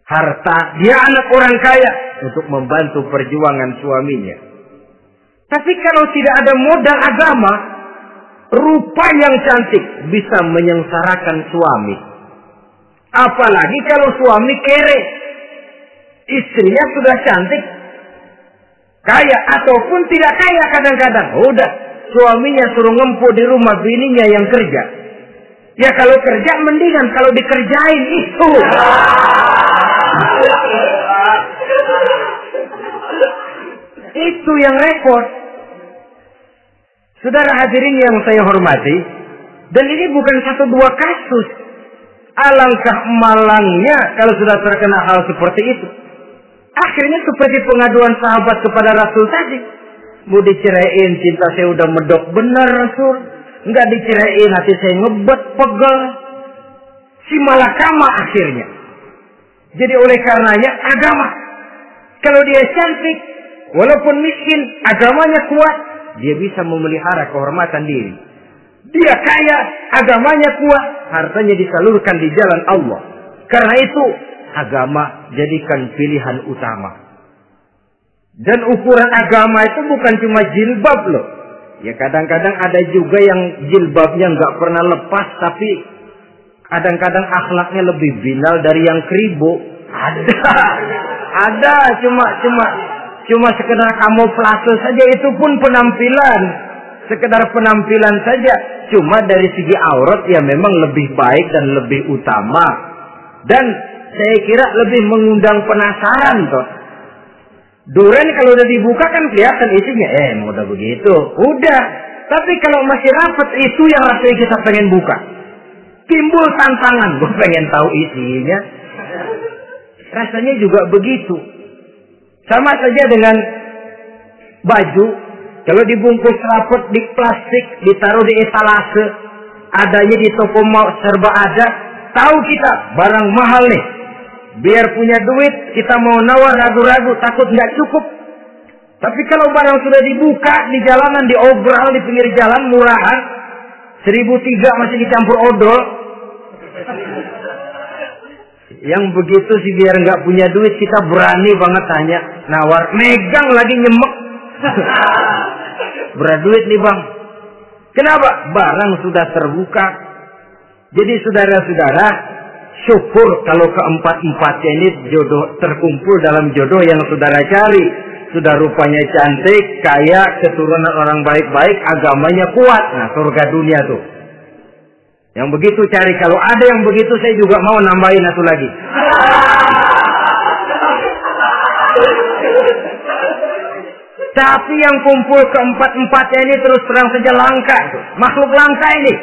Harta, dia anak orang kaya untuk membantu perjuangan suaminya. Tapi kalau tidak ada modal agama, rupa yang cantik bisa menyengsarakan suami. Apalagi kalau suami kere. Istrinya sudah cantik, kaya ataupun tidak kaya kadang-kadang. Udah, suaminya suruh ngempu di rumah, bininya yang kerja. Ya kalau kerja mendingan kalau dikerjain itu. Itu yang repot. Saudara hadirin yang saya hormati, dan ini bukan satu dua kasus. Alangkah malangnya kalau sudah terkena hal seperti itu. Akhirnya seperti pengaduan sahabat kepada Rasul tadi. Mau diceraiin, cinta saya udah medok benar Rasul. Enggak diceraiin, hati saya ngebet, pegel. Si malakama akhirnya. Jadi oleh karenanya agama. Kalau dia cantik, walaupun miskin, agamanya kuat, dia bisa memelihara kehormatan diri. Dia kaya, agamanya kuat, hartanya disalurkan di jalan Allah. Karena itu, agama jadikan pilihan utama. Dan ukuran agama itu bukan cuma jilbab loh. Ya kadang-kadang ada juga yang jilbabnya nggak pernah lepas, tapi kadang-kadang akhlaknya lebih binal dari yang keribu. Ada cuma sekedar kamuflase saja, itu pun penampilan. Sekedar penampilan saja. Cuma dari segi aurat ya memang lebih baik dan lebih utama. Dan saya kira lebih mengundang penasaran toh. Duren kalau udah dibuka kan kelihatan isinya. Udah begitu. Udah. Tapi kalau masih rapat, itu yang rasanya kita pengen buka. Timbul tantangan. Gue pengen tahu isinya. Rasanya juga begitu. Sama saja dengan baju. Kalau dibungkus rapat di plastik, ditaruh di etalase, adanya di toko mau serba ada. Tahu kita barang mahal nih. Biar punya duit, kita mau nawar ragu-ragu, takut nggak cukup. Tapi kalau barang sudah dibuka di jalanan, diobral di pinggir jalan, murahan, 1.003 masih dicampur odol. Yang begitu sih biar nggak punya duit, kita berani banget tanya, nawar, megang lagi nyemek. Berat duit nih bang. Kenapa? Barang sudah terbuka. Jadi saudara-saudara, syukur kalau keempat-empatnya ini jodoh terkumpul dalam jodoh yang saudara cari. Sudah rupanya cantik, kaya, keturunan orang baik-baik, agamanya kuat. Nah, surga dunia tuh. Yang begitu cari. Kalau ada yang begitu, saya juga mau nambahin satu lagi. Tapi yang kumpul keempat-empatnya ini terus terang saja langka. Makhluk langka ini.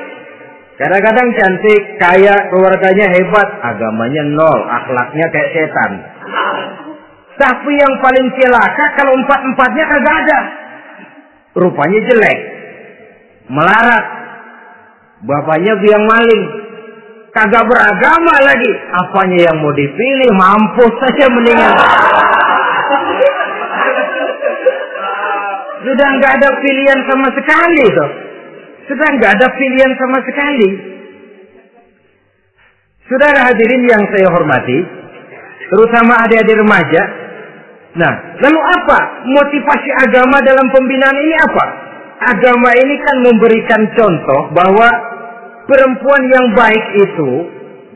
Kadang-kadang cantik, kaya, keluarganya hebat, agamanya nol, akhlaknya kayak setan. Tapi yang paling celaka kalau empat-empatnya kagak ada. Rupanya jelek, melarat, bapaknya biang maling, kagak beragama lagi. Apanya yang mau dipilih? Mampus saja mendingan. Sudah nggak ada pilihan sama sekali toh. Sudah nggak ada pilihan sama sekali. Saudara hadirin yang saya hormati, terutama adik-adik remaja. Nah, lalu apa motivasi agama dalam pembinaan ini apa? Agama ini kan memberikan contoh bahwa perempuan yang baik itu,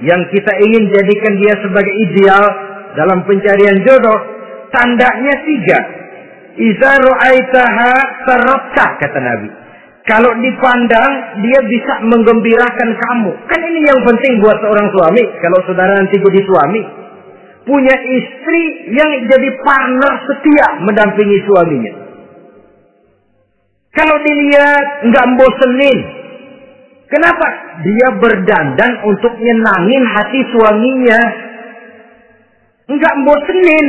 yang kita ingin jadikan dia sebagai ideal dalam pencarian jodoh, tandanya 3. Iza ra'aitaha sarrafta, kata Nabi. Kalau dipandang, dia bisa menggembirakan kamu. Kan ini yang penting buat seorang suami. Kalau saudara nanti jadi suami, punya istri yang jadi partner setia mendampingi suaminya. Kalau dilihat, nggak bosenin. Kenapa? Dia berdandan untuk nyenangin hati suaminya. Nggak bosenin.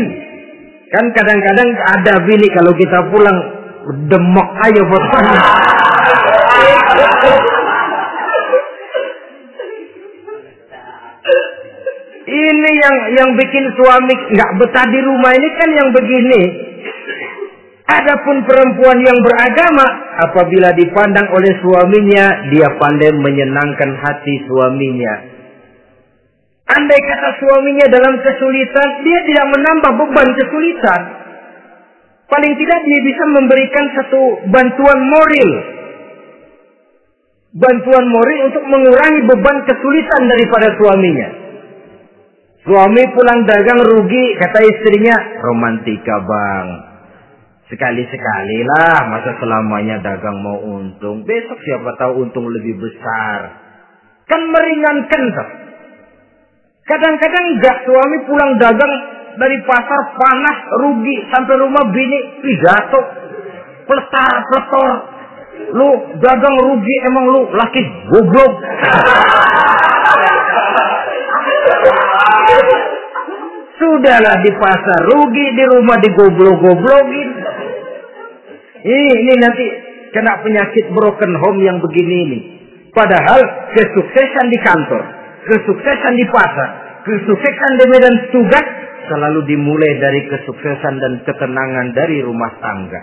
Kan kadang-kadang ada bini kalau kita pulang demek aja fotonya. Ini yang bikin suami nggak betah di rumah ini kan yang begini. Adapun perempuan yang beragama, apabila dipandang oleh suaminya, dia pandai menyenangkan hati suaminya. Andai kata suaminya dalam kesulitan, dia tidak menambah beban kesulitan. Paling tidak dia bisa memberikan satu bantuan moral. Bantuan moral untuk mengurangi beban kesulitan daripada suaminya. Suami pulang dagang rugi, kata istrinya, romantika bang. Sekali-sekali lah, masa selamanya dagang mau untung. Besok siapa tahu untung lebih besar. Kan meringankan toh. Kadang-kadang enggak, suami pulang dagang dari pasar panas, rugi, sampai rumah bini pidato, pletar-pletor. Lu dagang rugi, emang lu laki goblok. Sudahlah di pasar rugi, di rumah digoblok-goblokin. Ini nanti kena penyakit broken home yang begini ini. Padahal kesuksesan di kantor, kesuksesan di pasar, kesuksesan di medan tugas selalu dimulai dari kesuksesan dan ketenangan dari rumah tangga.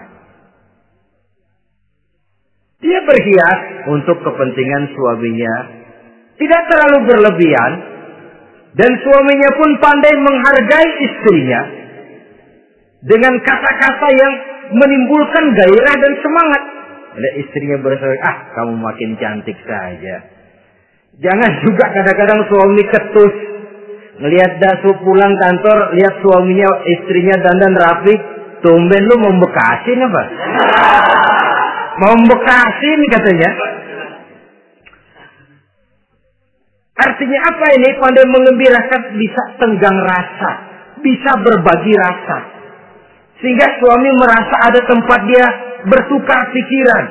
Dia berhias untuk kepentingan suaminya, tidak terlalu berlebihan, dan suaminya pun pandai menghargai istrinya dengan kata-kata yang menimbulkan gairah dan semangat. Ada istrinya berkata, kamu makin cantik saja. Jangan juga kadang-kadang suami ketus. Ngelihat dasu pulang kantor, lihat suaminya, istrinya dandan rapi. Tumben lu mau bekasin apa? Mau bekasin katanya. Artinya apa ini? Pandai mengembirakan, bisa tenggang rasa. Bisa berbagi rasa. Sehingga suami merasa ada tempat dia bertukar pikiran.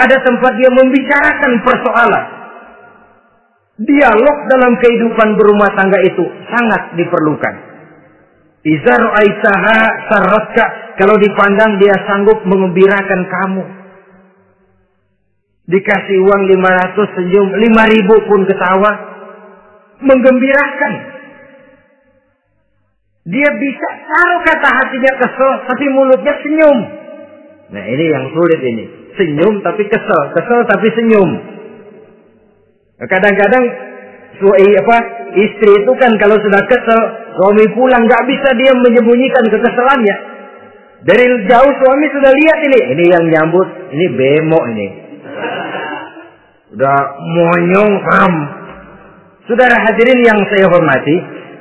Ada tempat dia membicarakan persoalan. Dialog dalam kehidupan berumah tangga itu sangat diperlukan. Iza ra'aitaha sarratka, kalau dipandang dia sanggup mengembirakan kamu. Dikasih uang 500 senyum, 5.000 pun ketawa. Menggembirakan. Dia bisa taruh kata hatinya kesel, tapi mulutnya senyum. Nah ini yang sulit ini. Senyum tapi kesel, kesel tapi senyum. Kadang-kadang istri itu kan kalau sudah kesel, suami pulang nggak bisa dia menyembunyikan kekesalannya. Dari jauh suami sudah lihat ini yang nyambut, ini bemo ini. Udah monyong ram. Saudara hadirin yang saya hormati,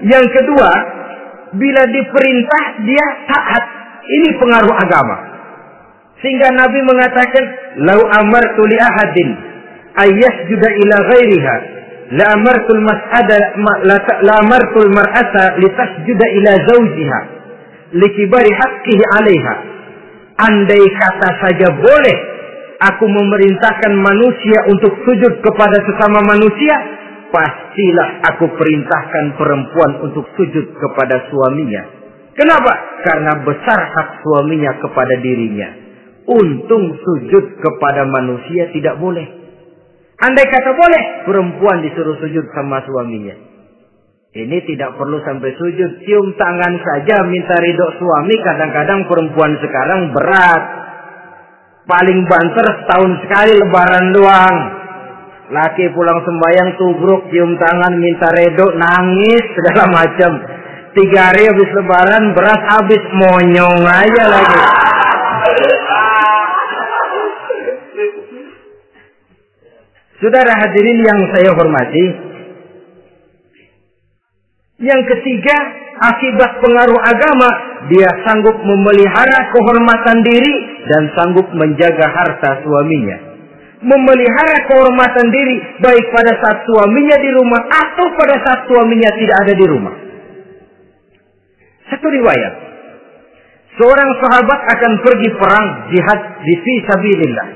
yang kedua, bila diperintah dia taat. Ini pengaruh agama. Sehingga Nabi mengatakan, "Lau amartu li ahadin ayyasjuda ila ghairiha, la amartul mar'ata litasjuda ila zawjiha likibari haqqihi 'alaiha." Andai kata saja boleh aku memerintahkan manusia untuk sujud kepada sesama manusia, pastilah aku perintahkan perempuan untuk sujud kepada suaminya. Kenapa? Karena besar hak suaminya kepada dirinya. Untung sujud kepada manusia tidak boleh. Andai kata boleh, perempuan disuruh sujud sama suaminya. Ini tidak perlu sampai sujud, cium tangan saja minta ridho suami. Kadang-kadang perempuan sekarang berat. Paling banter setahun sekali lebaran doang. Laki pulang sembahyang tubruk, cium tangan, minta redo, nangis, segala macam. 3 hari habis lebaran, beras habis, monyong aja lagi. Saudara hadirin yang saya hormati, yang ketiga, akibat pengaruh agama, dia sanggup memelihara kehormatan diri dan sanggup menjaga harta suaminya. Memelihara kehormatan diri baik pada saat suaminya di rumah atau pada saat suaminya tidak ada di rumah. Satu riwayat, seorang sahabat akan pergi perang jihad di fi sabilillah.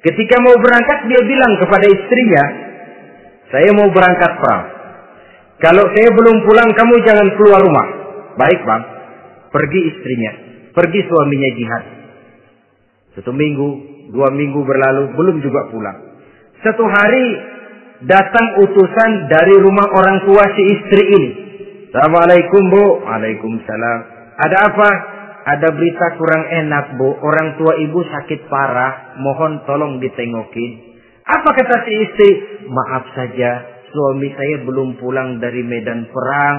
Ketika mau berangkat dia bilang kepada istrinya, "Saya mau berangkat perang. Kalau saya belum pulang kamu jangan keluar rumah." "Baik bang." Pergi istrinya, pergi suaminya jihad. 1 minggu, 2 minggu berlalu, belum juga pulang. Satu hari datang utusan dari rumah orang tua si istri ini. Assalamualaikum Bu. Waalaikumsalam. Ada apa? Ada berita kurang enak Bu. Orang tua ibu sakit parah. Mohon tolong ditengokin. Apa kata si istri? Maaf saja, suami saya belum pulang dari medan perang.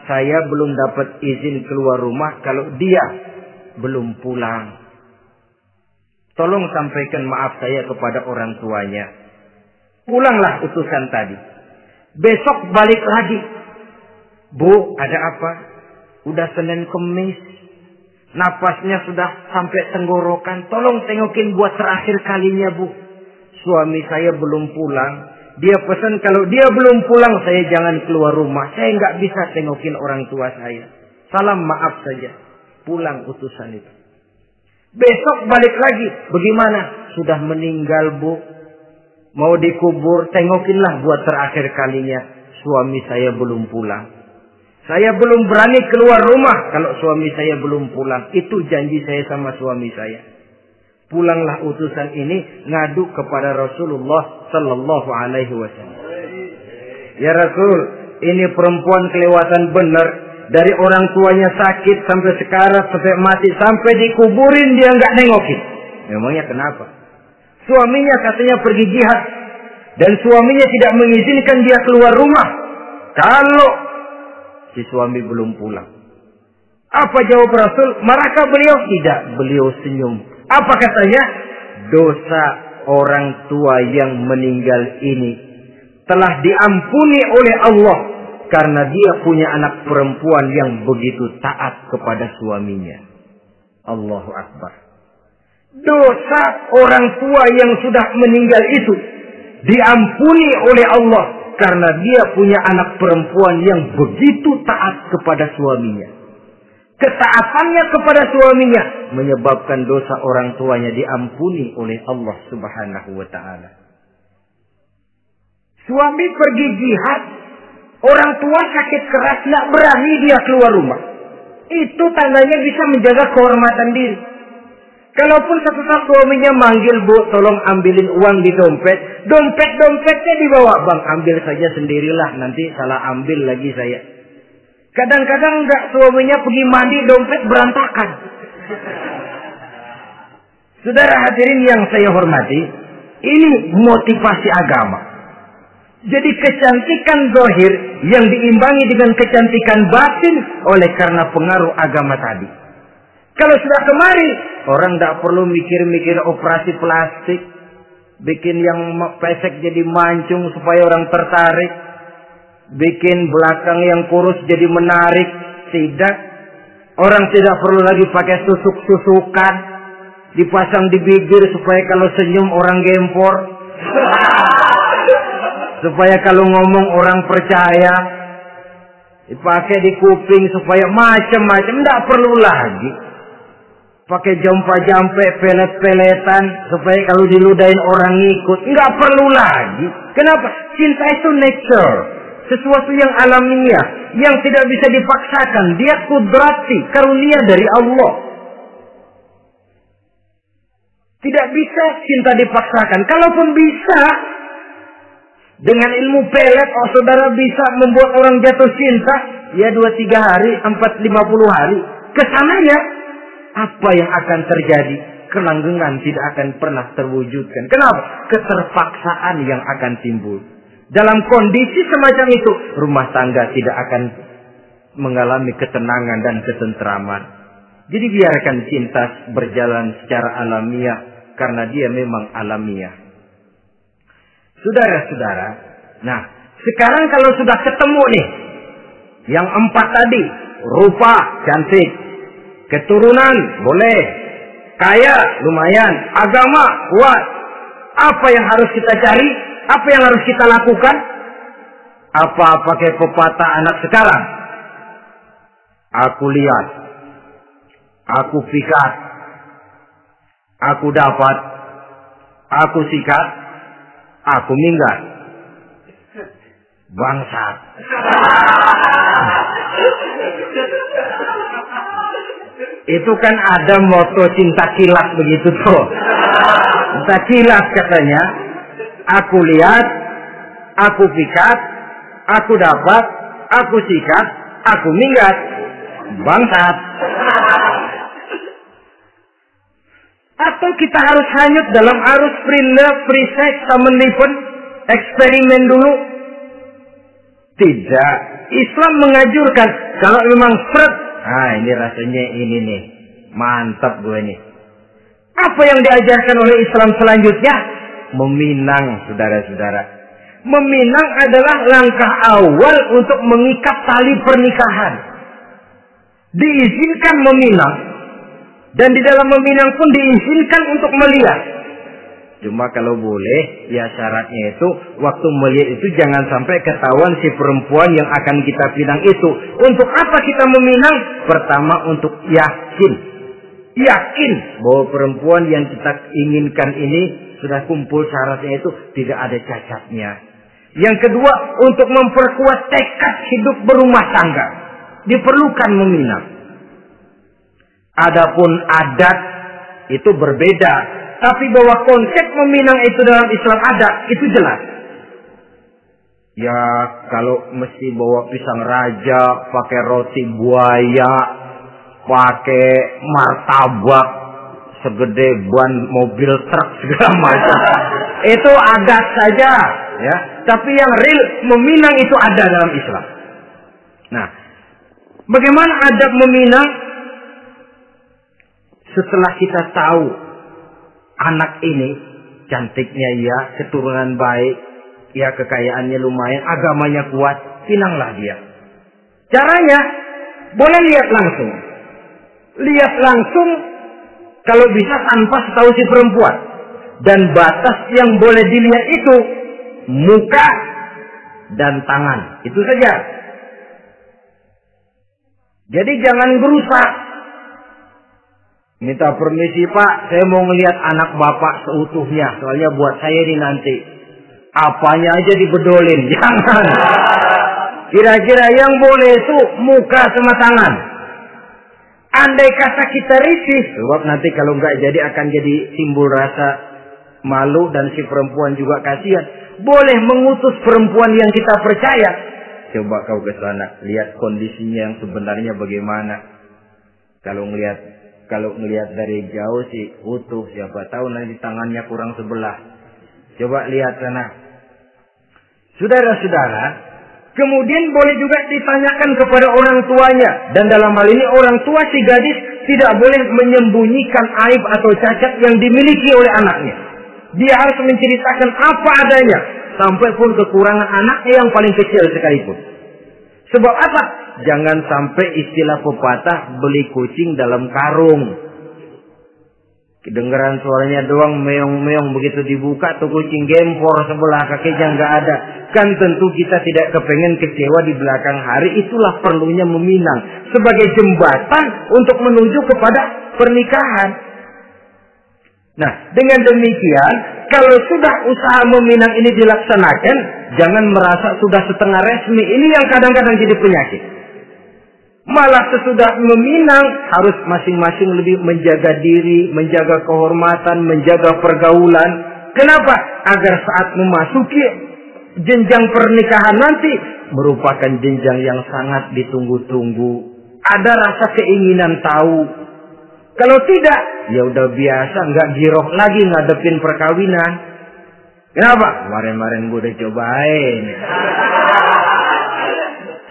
Saya belum dapat izin keluar rumah kalau dia belum pulang. Tolong sampaikan maaf saya kepada orang tuanya. Pulanglah utusan tadi. Besok balik lagi. Bu, ada apa? Udah Senin Kemis. Napasnya sudah sampai tenggorokan. Tolong tengokin buat terakhir kalinya Bu. Suami saya belum pulang. Dia pesan kalau dia belum pulang saya jangan keluar rumah. Saya nggak bisa tengokin orang tua saya. Salam maaf saja. Pulang utusan itu. Besok balik lagi. Bagaimana? Sudah meninggal Bu. Mau dikubur. Tengokinlah buat terakhir kalinya. Suami saya belum pulang. Saya belum berani keluar rumah kalau suami saya belum pulang. Itu janji saya sama suami saya. Pulanglah utusan ini ngadu kepada Rasulullah sallallahu alaihi wasallam. Ya Rasul, ini perempuan kelewatan benar. Dari orang tuanya sakit sampai sekarat, sampai mati, sampai dikuburin dia nggak nengokin. Memangnya kenapa? Suaminya katanya pergi jihad dan suaminya tidak mengizinkan dia keluar rumah kalau si suami belum pulang. Apa jawab Rasul? Marahkah beliau? Tidak, beliau senyum. Apa katanya? Dosa orang tua yang meninggal ini telah diampuni oleh Allah karena dia punya anak perempuan yang begitu taat kepada suaminya. Allahu Akbar. Dosa orang tua yang sudah meninggal itu diampuni oleh Allah karena dia punya anak perempuan yang begitu taat kepada suaminya. Ketaatannya kepada suaminya menyebabkan dosa orang tuanya diampuni oleh Allah Subhanahu wa ta'ala. Suami pergi jihad, orang tua sakit keras, tidak berani dia keluar rumah. Itu tandanya bisa menjaga kehormatan diri. Kalaupun satu saat suaminya manggil, Bu, tolong ambilin uang di dompet. Dompetnya dibawa, Bang, ambil saja sendirilah, nanti salah ambil lagi saya. Kadang-kadang enggak, suaminya pergi mandi, dompet berantakan. Saudara hadirin yang saya hormati, ini motivasi agama. Jadi kecantikan zahir yang diimbangi dengan kecantikan batin oleh karena pengaruh agama tadi. Kalau sudah kemari, orang tidak perlu mikir-mikir operasi plastik, bikin yang pesek jadi mancung supaya orang tertarik, bikin belakang yang kurus jadi menarik. Tidak. Orang tidak perlu lagi pakai susuk-susukan, dipasang di bibir supaya kalau senyum orang gempor, supaya kalau ngomong orang percaya, dipakai di kuping supaya macam-macam. Tidak perlu lagi pakai jampa-jampe, pelet-peletan supaya kalau diludahin orang ngikut. Nggak perlu lagi. Kenapa? Cinta itu nature, sesuatu yang alamiah, yang tidak bisa dipaksakan. Dia kudrati, karunia dari Allah. Tidak bisa cinta dipaksakan. Kalaupun bisa, dengan ilmu pelet, saudara bisa membuat orang jatuh cinta, ya 2-3 hari, 4-50 hari. Kesananya, apa yang akan terjadi? Kelanggengan tidak akan pernah terwujudkan. Kenapa? Keterpaksaan yang akan timbul. Dalam kondisi semacam itu, rumah tangga tidak akan mengalami ketenangan dan ketentraman. Jadi biarkan cinta berjalan secara alamiah, karena dia memang alamiah. Saudara-saudara, nah sekarang kalau sudah ketemu nih, yang 4 tadi, rupa cantik, keturunan boleh, kaya lumayan, agama kuat. Apa yang harus kita cari? Apa yang harus kita lakukan? Apa pakai pepatah anak sekarang? Aku lihat, aku pikat, aku dapat, aku sikat, aku minggat. Bangsat. Itu kan ada moto cinta kilat begitu tuh. Cinta kilat katanya. Aku lihat, aku pikat, aku dapat, aku sikat, aku minggat. Bangsat. Atau kita harus hanyut dalam arus free love, free sex, common living, eksperimen dulu? Tidak. Islam menganjurkan kalau memang seret, ini rasanya ini nih, mantap gue nih. Apa yang diajarkan oleh Islam selanjutnya? Meminang, saudara-saudara. Meminang adalah langkah awal untuk mengikat tali pernikahan. Diizinkan meminang. Dan di dalam meminang pun diizinkan untuk melihat. Cuma kalau boleh, ya syaratnya itu, waktu melihat itu jangan sampai ketahuan si perempuan yang akan kita pinang itu. Untuk apa kita meminang? Pertama, untuk yakin. Yakin bahwa perempuan yang kita inginkan ini sudah kumpul syaratnya itu, tidak ada cacatnya. Yang kedua, untuk memperkuat tekad hidup berumah tangga. Diperlukan meminang. Adapun adat itu berbeda. Tapi bahwa konsep meminang itu dalam Islam ada, itu jelas. Ya kalau mesti bawa pisang raja, pakai roti buaya, pakai martabak segede ban mobil truk segala macam. Itu adat saja, ya. Tapi yang real meminang itu ada dalam Islam. Nah, bagaimana adab meminang? Setelah kita tahu anak ini cantiknya ya, keturunan baik, ya kekayaannya lumayan, agamanya kuat, pinanglah dia. Caranya boleh lihat langsung. Lihat langsung kalau bisa tanpa setahu si perempuan. Dan batas yang boleh dilihat itu muka dan tangan. Itu saja. Jadi jangan berusaha. Minta permisi Pak, saya mau ngelihat anak Bapak seutuhnya. Soalnya buat saya ini nanti. Apanya aja dibedolin. Jangan. Kira-kira yang boleh itu muka sama tangan. Andai kata kita risih. Sebab nanti kalau nggak jadi akan jadi timbul rasa malu. Dan si perempuan juga kasihan. Boleh mengutus perempuan yang kita percaya. Coba kau ke sana. Lihat kondisinya yang sebenarnya bagaimana. Kalau ngelihat dari jauh sih utuh, siapa tahu nanti tangannya kurang sebelah. Coba lihat sana. Saudara-saudara, kemudian boleh juga ditanyakan kepada orang tuanya. Dan dalam hal ini orang tua si gadis tidak boleh menyembunyikan aib atau cacat yang dimiliki oleh anaknya. Dia harus menceritakan apa adanya. Sampai pun kekurangan anaknya yang paling kecil sekalipun. Sebab apa? Jangan sampai istilah pepatah beli kucing dalam karung. Kedengaran suaranya doang meong-meong, begitu dibuka tuh kucing gempor sebelah kakinya nggak ada. Kan tentu kita tidak kepengen kecewa di belakang hari. Itulah perlunya meminang sebagai jembatan untuk menuju kepada pernikahan. Nah, dengan demikian kalau sudah usaha meminang ini dilaksanakan, jangan merasa sudah setengah resmi. Ini yang kadang-kadang jadi penyakit. Malah sesudah meminang harus masing-masing lebih menjaga diri, menjaga kehormatan, menjaga pergaulan. Kenapa? Agar saat memasuki jenjang pernikahan nanti merupakan jenjang yang sangat ditunggu-tunggu. Ada rasa keinginan tahu. Kalau tidak, ya udah biasa, nggak giroh lagi ngadepin perkawinan. Kenapa? Kemarin-kemarin gue udah cobain.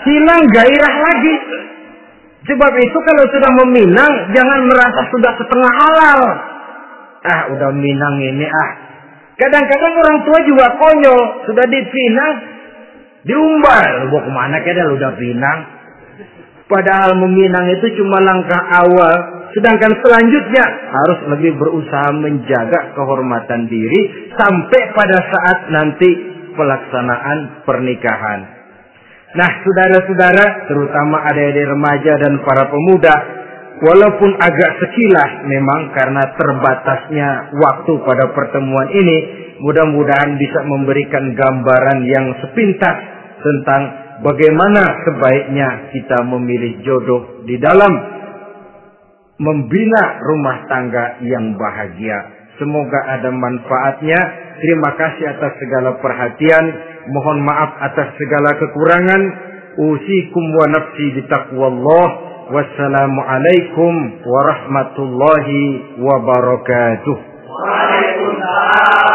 Hilang gairah lagi. Sebab itu kalau sudah meminang, jangan merasa sudah setengah halal. Udah minang ini Kadang-kadang orang tua juga konyol. Sudah dipinang, diumbar. Lu mau kemana kayaknya lu udah pinang. Padahal meminang itu cuma langkah awal. Sedangkan selanjutnya harus lebih berusaha menjaga kehormatan diri. Sampai pada saat nanti pelaksanaan pernikahan. Nah, saudara-saudara, terutama adik-adik remaja dan para pemuda, walaupun agak sekilas memang karena terbatasnya waktu pada pertemuan ini, mudah-mudahan bisa memberikan gambaran yang sepintas tentang bagaimana sebaiknya kita memilih jodoh di dalam membina rumah tangga yang bahagia. Semoga ada manfaatnya. Terima kasih atas segala perhatian. Mohon maaf atas segala kekurangan. Usikum wa nafsi bitaqwallah. Wassalamualaikum warahmatullahi wabarakatuh. Waalaikumsalam.